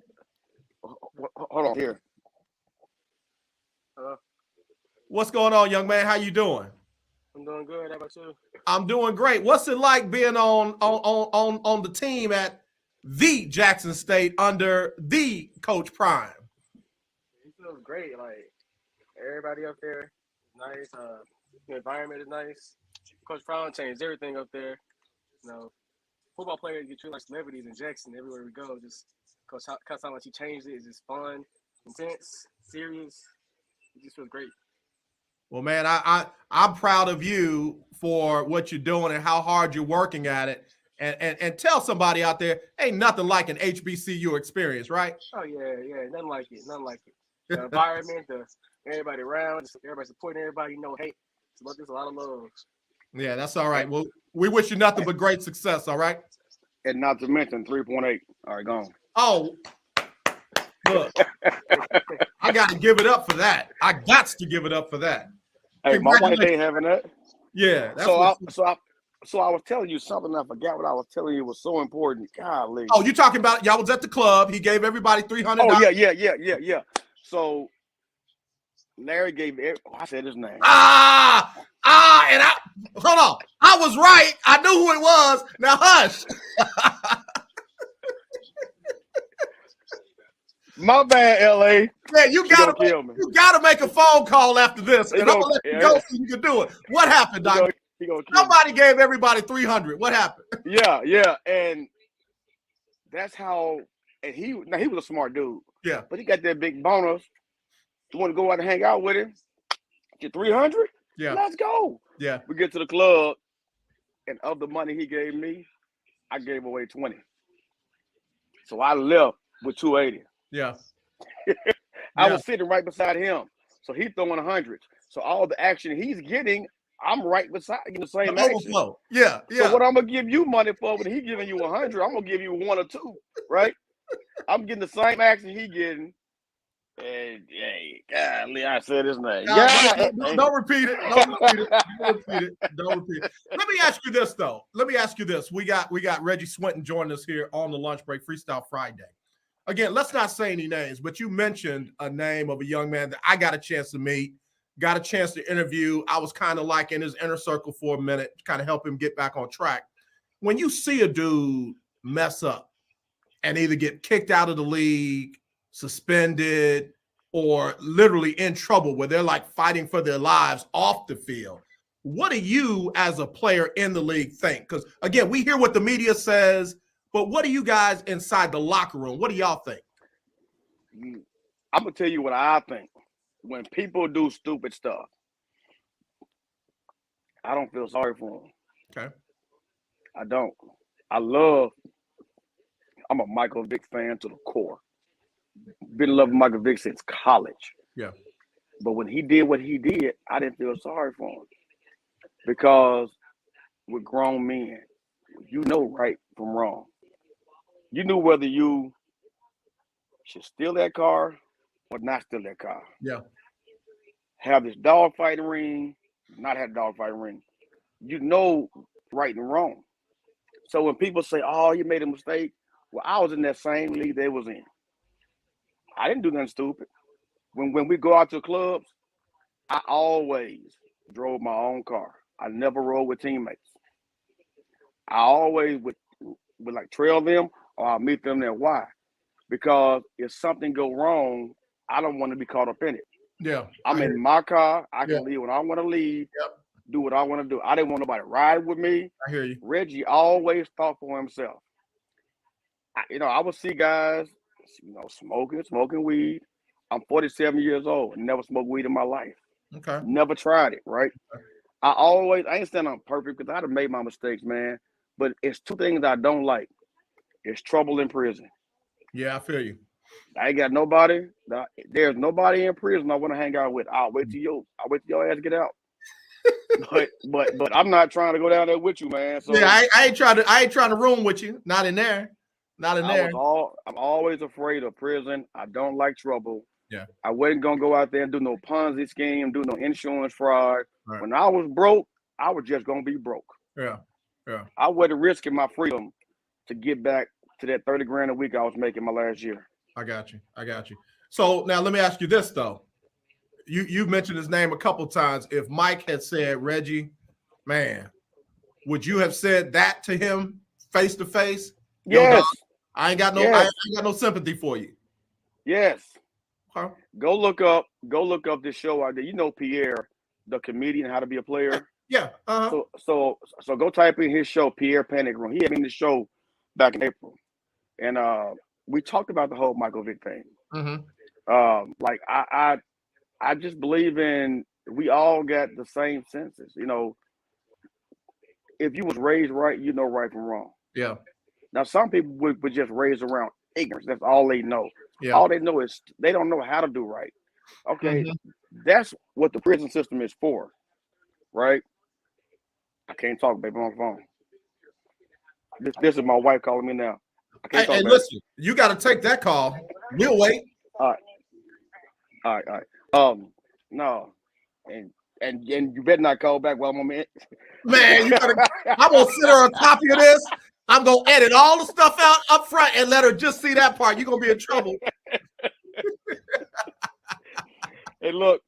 Hold on here. What's going on, young man? How you doing? I'm doing good. How about you? I'm doing great. What's it like being on the team at the Jackson State under the Coach Prime? It feels great. Like everybody up there is nice. The environment is nice. Coach Brown changed everything up there. You know, football players get treated like celebrities in Jackson everywhere we go. Just because how much he changed it. It's just fun, intense, serious. It just feels great. Well, man, I'm proud of you for what you're doing and how hard you're working at it. And tell somebody out there, ain't nothing like an HBCU experience, right? Oh yeah, nothing like it, nothing like it. The environment, everybody around, everybody supporting everybody. Hey, there's a lot of love. Yeah, that's all right. Well, we wish you nothing but great success. All right. And not to mention 3.8. All right, gone. Oh, look, I got to give it up for that. I got to give it up for that. Hey, my wife ain't having that. Yeah. So I was telling you something. I forgot what I was telling you was so important. Golly. Oh, you talking about y'all was at the club. He gave everybody $300. Oh yeah. So Larry gave. I said his name. And I hold on. I was right. I knew who it was. Now hush. My bad, LA. Man, you gotta make a phone call after this, and I'm gonna let you go so you can do it. What happened, Doc? Somebody gave everybody $300. What happened? Yeah, and that's how. And he was a smart dude. Yeah, but he got that big bonus. You want to go out and hang out with him? Get $300? Yeah, let's go. Yeah, we get to the club, and of the money he gave me, I gave away 20. So I left with 280. Yeah. I was sitting right beside him. So he's throwing 100. So all the action he's getting, I'm right beside in the same action. Yeah. So what I'm gonna give you money for when he giving you 100, I'm gonna give you 1 or 2, right? I'm getting the same action he getting. And hey, golly, I said his name. Don't repeat it. Don't repeat it. Let me ask you this though. We got Reggie Swinton joining us here on the Lunch Break Freestyle Friday. Again, let's not say any names, but you mentioned a name of a young man that I got a chance to meet, got a chance to interview. I was kind of like in his inner circle for a minute, kind of help him get back on track. When you see a dude mess up and either get kicked out of the league, suspended, or literally in trouble where they're like fighting for their lives off the field, what do you as a player in the league think? Because again, we hear what the media says, but what do you guys inside the locker room? What do y'all think? I'm going to tell you what I think. When people do stupid stuff, I don't feel sorry for them. Okay. I don't. I'm a Michael Vick fan to the core. Been loving Michael Vick since college. Yeah. But when he did what he did, I didn't feel sorry for him. Because with grown men, you know right from wrong. You knew whether you should steal that car or not steal that car. Yeah. Have this dogfighting ring, not have a dogfighting ring. You know right and wrong. So when people say, oh, you made a mistake, well, I was in that same league they was in. I didn't do nothing stupid. When we go out to clubs, I always drove my own car. I never rode with teammates. I always would like trail them or I'll meet them there. Why? Because if something go wrong, I don't want to be caught up in it. Yeah. I'm in my car. I can leave when I want to leave. Yep. Do what I want to do. I didn't want nobody to ride with me. I hear you. Reggie always thought for himself. I would see guys, smoking weed. I'm 47 years old. Never smoked weed in my life. Okay. Never tried it, right? Okay. I ain't saying I'm perfect because I'd have made my mistakes, man. But it's 2 things I don't like. It's trouble in prison. Yeah, I feel you. I ain't got nobody. There's nobody in prison I want to hang out with. I'll wait till your ass get out. but I'm not trying to go down there with you, man. So yeah, I ain't trying to room with you. Not in there. Not in there. I'm always afraid of prison. I don't like trouble. Yeah. I wasn't gonna go out there and do no Ponzi scheme, do no insurance fraud. Right. When I was broke, I was just gonna be broke. Yeah. I wasn't risking my freedom to get back to that 30 grand a week I was making my last year. I got you. So now let me ask you this though. you mentioned his name a couple times. If Mike had said Reggie, man, would you have said that to him face to face? Yo, dog, Yes. I ain't got no Yes. I ain't got no sympathy for you. Yes. Huh? Go look up this show out there. You know Pierre, the comedian, How to Be a Player. Yeah. Uh-huh. So go type in his show, Pierre Panic Room. He had me in the show back in April. And we talked about the whole Michael Vick thing. Mm-hmm. Like I just believe in we all got the same senses. You know, if you was raised right, you know right from wrong. Yeah. Now some people would just raised around ignorance. That's all they know. Yeah. All they know is they don't know how to do right. Okay, that's what the prison system is for, right? I can't talk, baby. I'm on the phone. This is my wife calling me now. I can't talk, Hey, baby. listen, you got to take that call. We'll wait. All right. No, and you better not call back while I'm on it. Man, I'm gonna send her a copy of this. I'm gonna edit all the stuff out up front and let her just see that part. You're gonna be in trouble. Hey, look,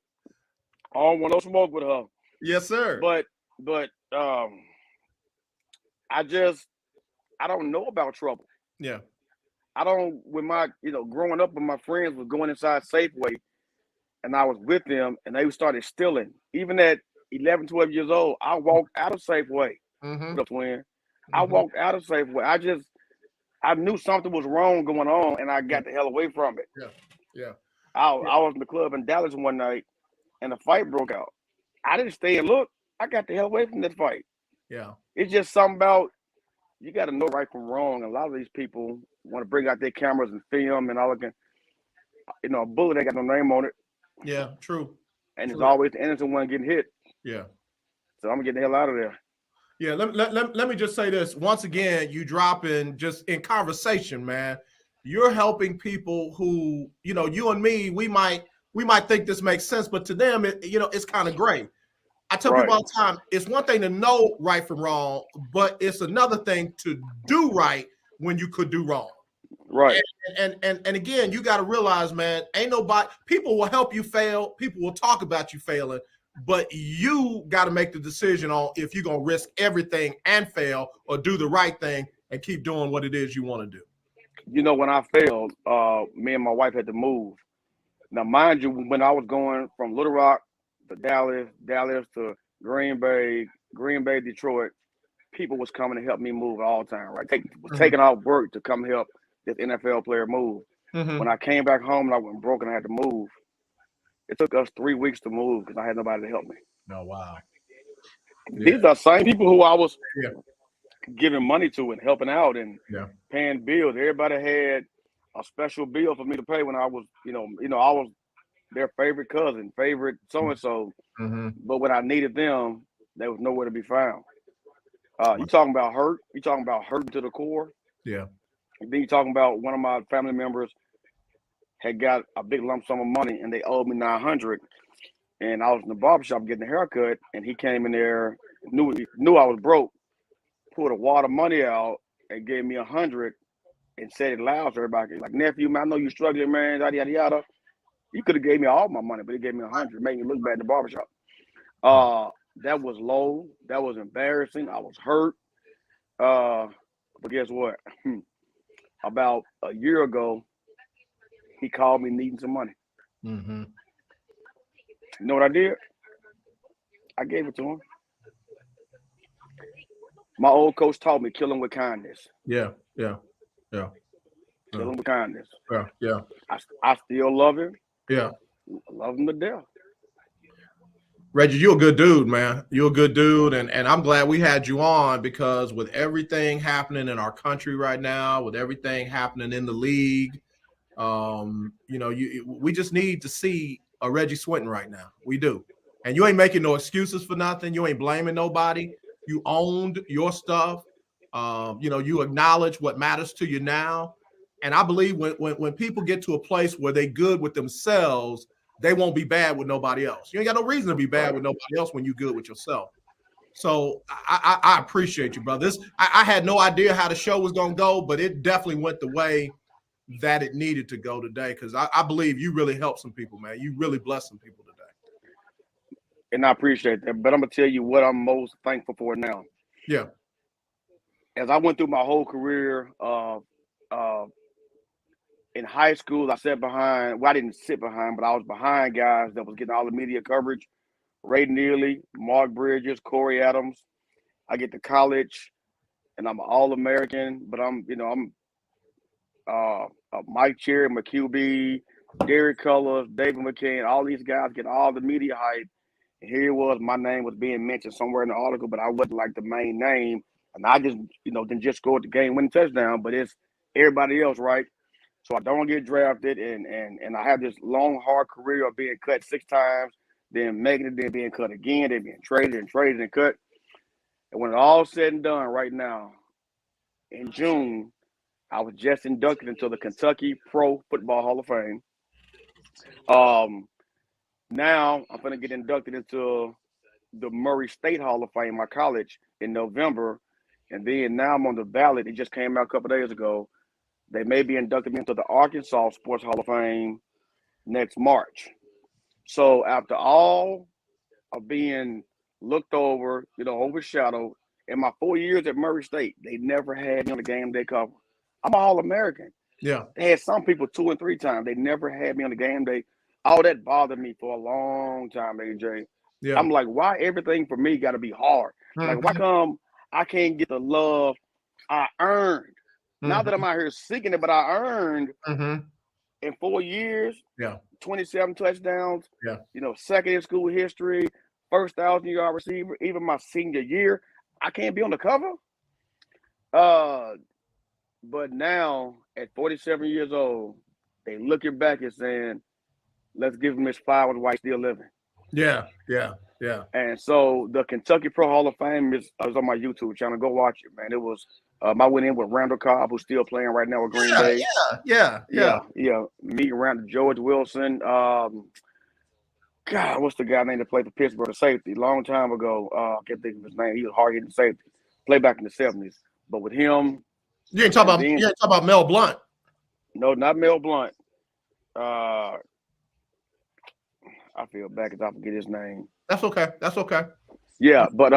I don't want no smoke with her. Yes, sir. But I don't know about trouble. Yeah. I don't, with my, growing up with my friends was going inside Safeway and I was with them and they started stealing. Even at 11, 12 years old, I walked out of Safeway. Mm-hmm. Twin. I walked out of Safeway. I knew something was wrong going on and I got the hell away from it. Yeah. Yeah. I was in the club in Dallas one night and a fight broke out. I didn't stay and look. I got the hell away from this fight. Yeah. It's just something about you got to know right from wrong. A lot of these people want to bring out their cameras and film and all that. A bullet ain't got no name on it. Yeah, true. And it's always the innocent one getting hit. Yeah. So I'm gonna get the hell out of there. Yeah, let me just say this. Once again, you dropping just in conversation, man. You're helping people who, you and me, we might think this makes sense, but to them, it's kind of gray. I tell people all the time, it's one thing to know right from wrong, but it's another thing to do right when you could do wrong. Right. And again, you got to realize, man, people will help you fail. People will talk about you failing, but you got to make the decision on if you're going to risk everything and fail or do the right thing and keep doing what it is you want to do. When I failed, me and my wife had to move. Now, mind you, when I was going from Little Rock to Dallas to Green Bay, Detroit, people was coming to help me move all the time, right? Taking off work to come help this NFL player move. Mm-hmm. When I came back home and I went broke and I had to move, it took us 3 weeks to move because I had nobody to help me. Oh, wow. These are the same people who I was giving money to and helping out and paying bills. Everybody had a special bill for me to pay when I was, I was their favorite cousin, favorite so-and-so. Mm-hmm. But when I needed them, there was nowhere to be found. You talking about hurt? You talking about hurting to the core? Yeah. And then you talking about one of my family members had got a big lump sum of money and they owed me $900. And I was in the barbershop getting a haircut and he came in there, knew I was broke, pulled a wad of money out and gave me $100 and said it loud to everybody. Like, nephew, man, I know you're struggling, man, yada, yada, yada. He could have gave me all my money, but he gave me $100, made me look bad in the barbershop. That was low. That was embarrassing. I was hurt. But guess what? About a year ago, he called me needing some money. Mm-hmm. You know what I did? I gave it to him. My old coach taught me kill him with kindness. Yeah. Kill him with kindness. Yeah. I still love him. Yeah. I love him to death. Reggie, you're a good dude, man. You're a good dude, and I'm glad we had you on because with everything happening in our country right now, with everything happening in the league, we just need to see a Reggie Swinton right now. We do. And you ain't making no excuses for nothing. You ain't blaming nobody. You owned your stuff. You acknowledge what matters to you now. And I believe when people get to a place where they good with themselves, they won't be bad with nobody else. You ain't got no reason to be bad with nobody else when you good with yourself. So I appreciate you, brother. I had no idea how the show was going to go, but it definitely went the way that it needed to go today because I believe you really helped some people, man. You really blessed some people today. And I appreciate that. But I'm gonna tell you what I'm most thankful for now. Yeah. As I went through my whole career, in high school, I sat behind. Well, I didn't sit behind, but I was behind guys that was getting all the media coverage. Ray Neely, Mark Bridges, Corey Adams. I get to college, and I'm an All-American. But I'm Mike Cherry, McQB, Derek Cullors, David McCain. All these guys get all the media hype. And here it was, my name was being mentioned somewhere in the article, but I wasn't like the main name. And I just, didn't just score the game-winning touchdown, but it's everybody else, right? So I don't get drafted, and I have this long, hard career of being cut 6 times, then making it, then being cut again, then being traded and cut. And when it's all said and done right now, in June, I was just inducted into the Kentucky Pro Football Hall of Fame. Now I'm going to get inducted into the Murray State Hall of Fame, my college, in November. And then now I'm on the ballot. It just came out a couple of days ago. They may be inducted into the Arkansas Sports Hall of Fame next March. So after all of being looked over, overshadowed, in my 4 years at Murray State, they never had me on the game day cover. I'm an All-American. Yeah. They had some people 2 and 3 times. They never had me on the game day. All that bothered me for a long time, AJ. Yeah. I'm like, why everything for me got to be hard? Mm-hmm. Like, why come I can't get the love I earned? Mm-hmm. Not that I'm out here seeking it, but I earned in 4 years. Yeah. 27 touchdowns. Yeah. Second in school history, first 1,000-yard receiver. Even my senior year, I can't be on the cover. But now at 47 years old, they looking back and saying, let's give him his flowers while he's still living. Yeah. And so the Kentucky Pro Hall of Fame is on my YouTube channel. Go watch it, man. It was I went in with Randall Cobb, who's still playing right now with Green Bay. Yeah. Me around George Wilson. God, what's the guy named that played for Pittsburgh, the safety, long time ago? I can't think of his name. He was hard hitting safety. Played back in the 70s. But with him, you ain't talking about Mel Blount. No, not Mel Blount. I feel bad because I forget his name. That's okay. Yeah, but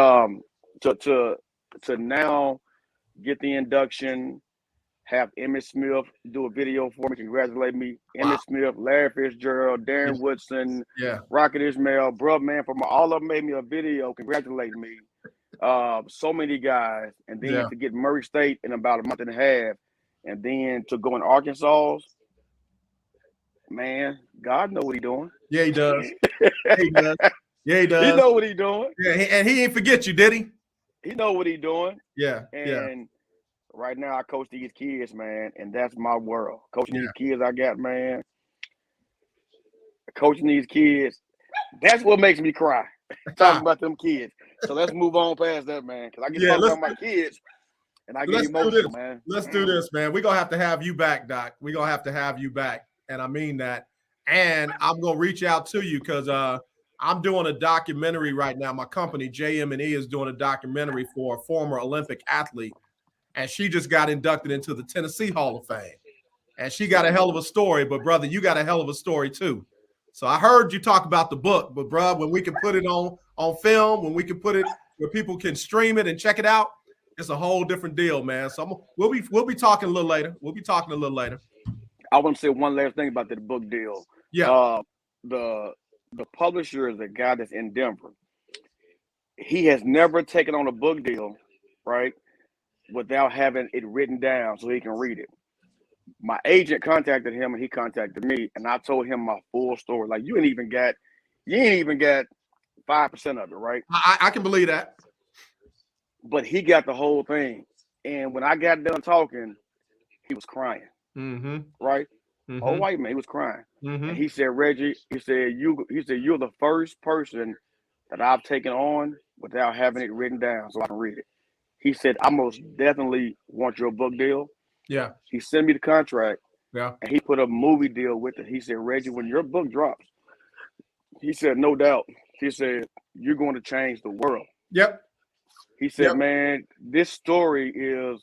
to now get the induction, have Emmitt Smith do a video for me, congratulate me. Wow. Emmitt Smith, Larry Fitzgerald, Darren Woodson, Rocket Ismail, Brubman, all of them made me a video congratulating me. So many guys, and then to get Murray State in about a month and a half, and then to go in Arkansas, man, God know what he's doing. Yeah, he does. He does. He know what he's doing. Yeah, and he ain't forget you, did he? He know what he's doing. Yeah. And right now I coach these kids, man, and that's my world. Coaching these kids I got, man. Coaching these kids, that's what makes me cry. Talking about them kids. So let's move on past that, man. Because I get talking about my kids and I get emotional, man. Let's do this, man. We're going to have you back, Doc. We're going to have you back. And I mean that. And I'm going to reach out to you because I'm doing a documentary right now. My company, JM&E, is doing a documentary for a former Olympic athlete. And she just got inducted into the Tennessee Hall of Fame. And she got a hell of a story. But, brother, you got a hell of a story, too. So I heard you talk about the book. But, bro, when we can put it on film, when we can put it where people can stream it and check it out, it's a whole different deal, man. So we'll be talking a little later. I want to say one last thing about the book deal. Yeah. The publisher is a guy that's in Denver. He has never taken on a book deal, right, without having it written down so he can read it. My agent contacted him and he contacted me, and I told him my full story. Like, you ain't even got 5% of it, right? I can believe that. But he got the whole thing. And when I got done talking, he was crying. Mm-hmm. Right? Mm-hmm. Old white man, he was crying. Mm-hmm. And he said, Reggie, you're the first person that I've taken on without having it written down so I can read it. He said, I most definitely want your book deal. Yeah. He sent me the contract. Yeah. And he put a movie deal with it. He said, Reggie, when your book drops, he said, no doubt. He said, you're going to change the world. Yep. He said, man, this story is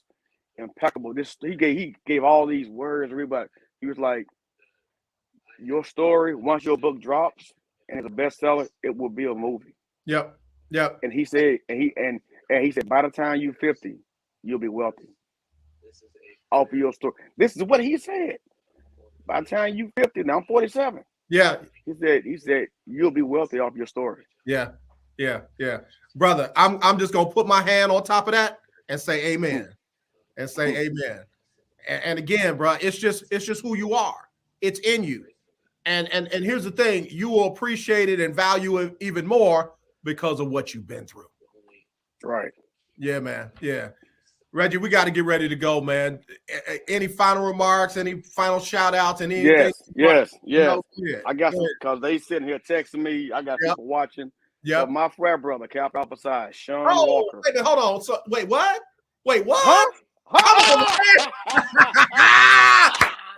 impeccable. He gave all these words, everybody. He was like, your story, once your book drops and it's a bestseller, it will be a movie. Yep. Yep. And he said, and he said, by the time you 50, you'll be wealthy. Off of your story. This is what he said. By the time you 50, now I'm 47. Yeah. He said you'll be wealthy off your story. Yeah. Yeah. Yeah. Brother, I'm just gonna put my hand on top of that and say amen. And say amen. And again, bro, it's just who you are. It's in you. And here's the thing, you will appreciate it and value it even more because of what you've been through. Right. Yeah, man. Yeah. Reggie, we got to get ready to go, man. Any final remarks, any final shout outs, and anything? Yes. Yeah. I got some, because they sitting here texting me. I got people watching. Yeah. My frat brother, Cap Alpha Psi, Sean Walker. Wait, hold on. So, wait, what? Huh?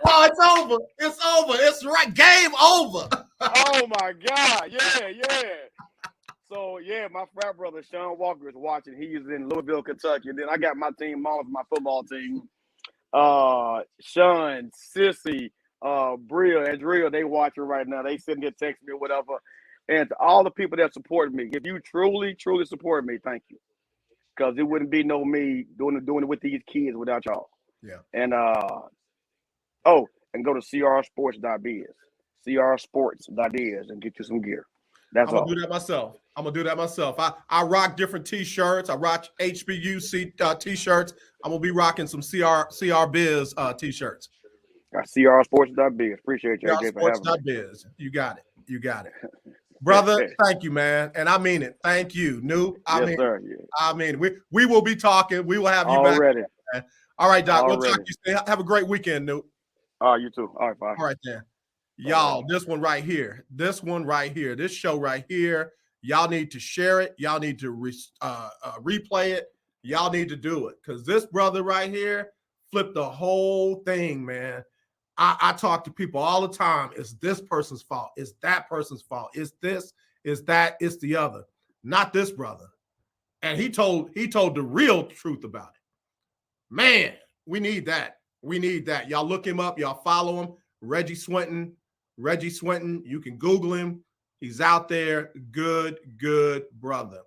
Oh, it's over. It's over. It's right. Game over. Oh my God. Yeah. So yeah, my frat brother Sean Walker is watching. He's in Louisville, Kentucky. And then I got my team on my football team. Sean, Sissy, Bria, and Drill, they watching right now. They sitting there texting me or whatever. And to all the people that support me, if you truly support me, thank you. Because it wouldn't be no me doing it with these kids without y'all. Yeah. And and go to crsports.biz, crsports.biz, and get you some gear. That's I'm gonna do that myself. I rock different t-shirts. I rock HBUC t-shirts. I'm gonna be rocking some CR Biz t-shirts. crsports.biz. Appreciate you, AJ, for having me. crsports.biz. You got it. Brother, thank you, man. And I mean it. Thank you. I mean, we will be talking. We will have you already. Back. All right, Doc. We'll talk to you. Have a great weekend, Newt. You too. All right, bye. All right, then. Y'all, this one right here, this show right here, y'all need to share it. Y'all need to replay it. Y'all need to do it, because this brother right here flipped the whole thing, man. I talk to people all the time. It's this person's fault. It's that person's fault. It's this, it's that, it's the other. Not this brother. And he told the real truth about it. Man, we need that. Y'all look him up. Y'all follow him. Reggie Swinton. You can Google him. He's out there. Good brother.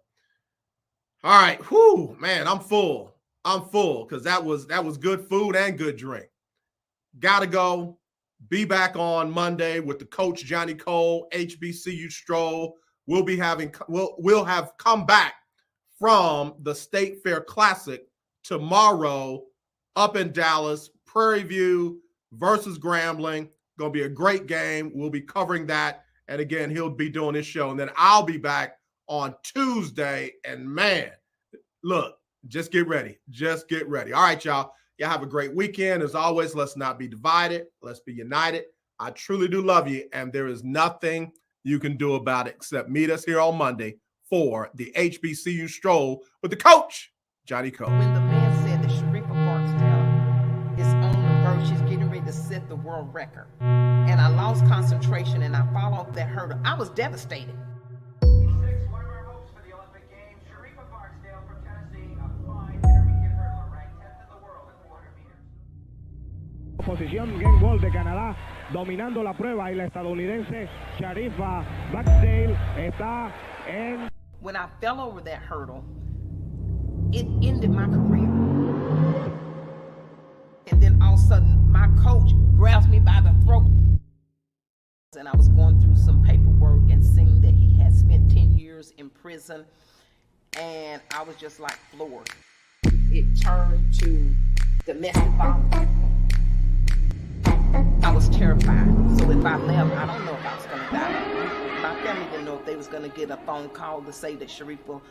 All right. Whew, man, I'm full because that was good food and good drink. Gotta go. Be back on Monday with the coach, Johnny Cole, HBCU Stroll. We'll have come back from the State Fair Classic tomorrow up in Dallas. Prairie View versus Grambling. Going to be a great game. We'll be covering that. And again, he'll be doing his show. And then I'll be back on Tuesday. And man, look, just get ready. All right, y'all. Y'all have a great weekend. As always, let's not be divided. Let's be united. I truly do love you. And there is nothing you can do about it except meet us here on Monday for the HBCU Stroll with the coach, Johnny Cole. When the man said that Sharifa Barksdale is on the verge, she's getting ready to set the world record. And I lost concentration and I fall off that hurdle. I was devastated. Posición game ball de Canadá, dominando la prueba, y la estadounidense Sharifa Barksdale está en. When I fell over that hurdle, it ended my career. And then all of a sudden, my coach grabs me by the throat. And I was going through some paperwork and seeing that he had spent 10 years in prison. And I was just like floored. It turned to domestic violence. I was terrified. So if I left, I don't know if I was going to die. My family didn't know if they was going to get a phone call to say that Sharifa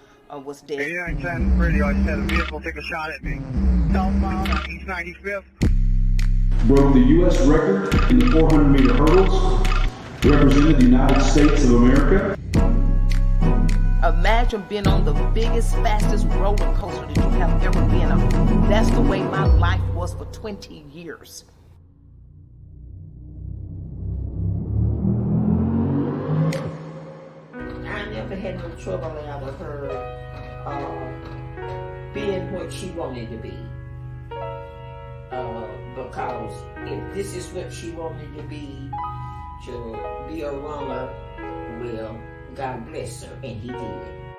was dead. 8910 radio, I said a vehicle took a shot at me. Southbound on East 95th. Broke the U.S. record in the 400-meter hurdles. Represented the United States of America. Imagine being on the biggest, fastest roller coaster that you have ever been on. That's the way my life was for 20 years. I never had no trouble out of her being what she wanted to be. Because if this is what she wanted to be a runner, well, God bless her, and he did.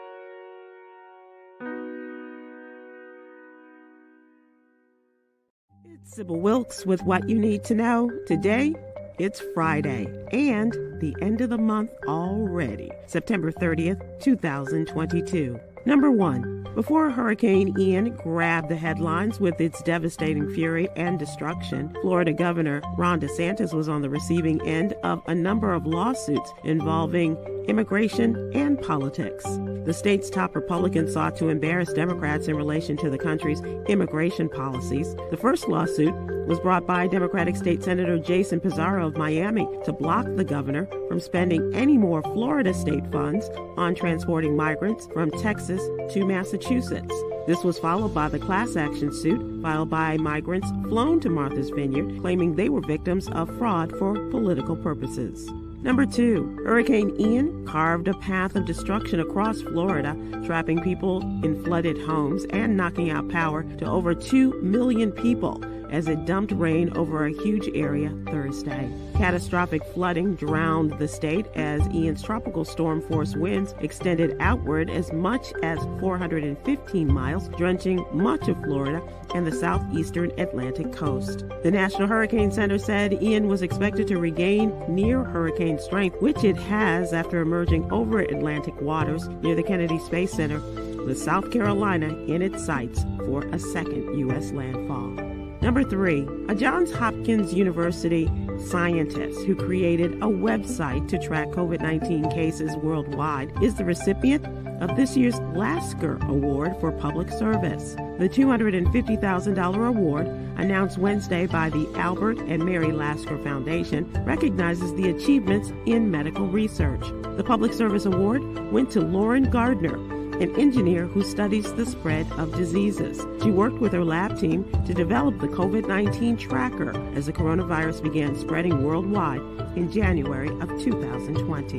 Sybil Wilkes with what you need to know. Today, it's Friday and the end of the month already, September 30th, 2022. Number 1. Before Hurricane Ian grabbed the headlines with its devastating fury and destruction, Florida Governor Ron DeSantis was on the receiving end of a number of lawsuits involving immigration and politics. The state's top Republicans sought to embarrass Democrats in relation to the country's immigration policies. The first lawsuit was brought by Democratic State Senator Jason Pizarro of Miami to block the governor from spending any more Florida state funds on transporting migrants from Texas to Massachusetts. This was followed by the class action suit filed by migrants flown to Martha's Vineyard, claiming they were victims of fraud for political purposes. Number 2, Hurricane Ian carved a path of destruction across Florida, trapping people in flooded homes and knocking out power to over 2 million people as it dumped rain over a huge area Thursday. Catastrophic flooding drowned the state as Ian's tropical storm force winds extended outward as much as 415 miles, drenching much of Florida and the southeastern Atlantic coast. The National Hurricane Center said Ian was expected to regain near hurricane strength, which it has after emerging over Atlantic waters near the Kennedy Space Center, with South Carolina in its sights for a second U.S. landfall. Number 3, a Johns Hopkins University scientist who created a website to track COVID-19 cases worldwide is the recipient of this year's Lasker Award for Public Service. The $250,000 award, announced Wednesday by the Albert and Mary Lasker Foundation, recognizes the achievements in medical research. The Public Service Award went to Lauren Gardner, an engineer who studies the spread of diseases. She worked with her lab team to develop the COVID-19 tracker as the coronavirus began spreading worldwide in January of 2020.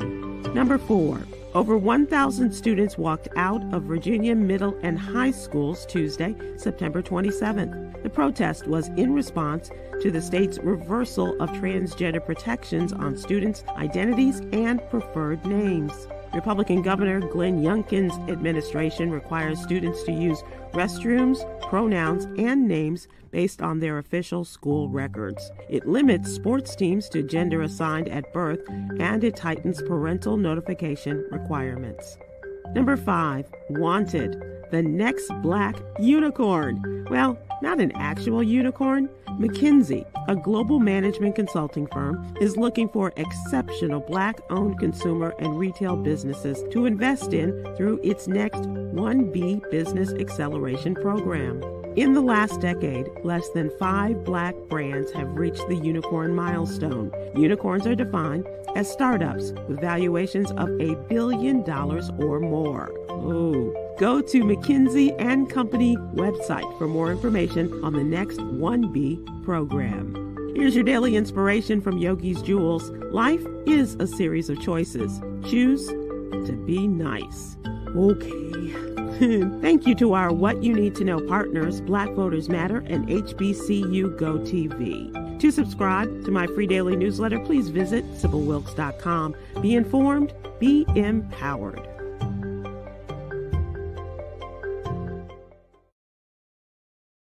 Number 4. Over 1,000 students walked out of Virginia middle and high schools Tuesday, September 27th. The protest was in response to the state's reversal of transgender protections on students' identities and preferred names. Republican Governor Glenn Youngkin's administration requires students to use restrooms, pronouns, and names based on their official school records. It limits sports teams to gender assigned at birth, and it tightens parental notification requirements. Number 5, Wanted, the next black unicorn. Well, not an actual unicorn. McKinsey, a global management consulting firm, is looking for exceptional Black-owned consumer and retail businesses to invest in through its next 1B Business Acceleration Program. In the last decade, less than 5 Black brands have reached the unicorn milestone. Unicorns are defined as startups with valuations of $1 billion or more. Ooh. Go to McKinsey & Company website for more information on the next 1B program. Here's your daily inspiration from Yogi's Jewels. Life is a series of choices. Choose to be nice. Okay. Thank you to our What You Need to Know partners, Black Voters Matter and HBCU Go TV. To subscribe to my free daily newsletter, please visit SybilWilkes.com. Be informed, be empowered.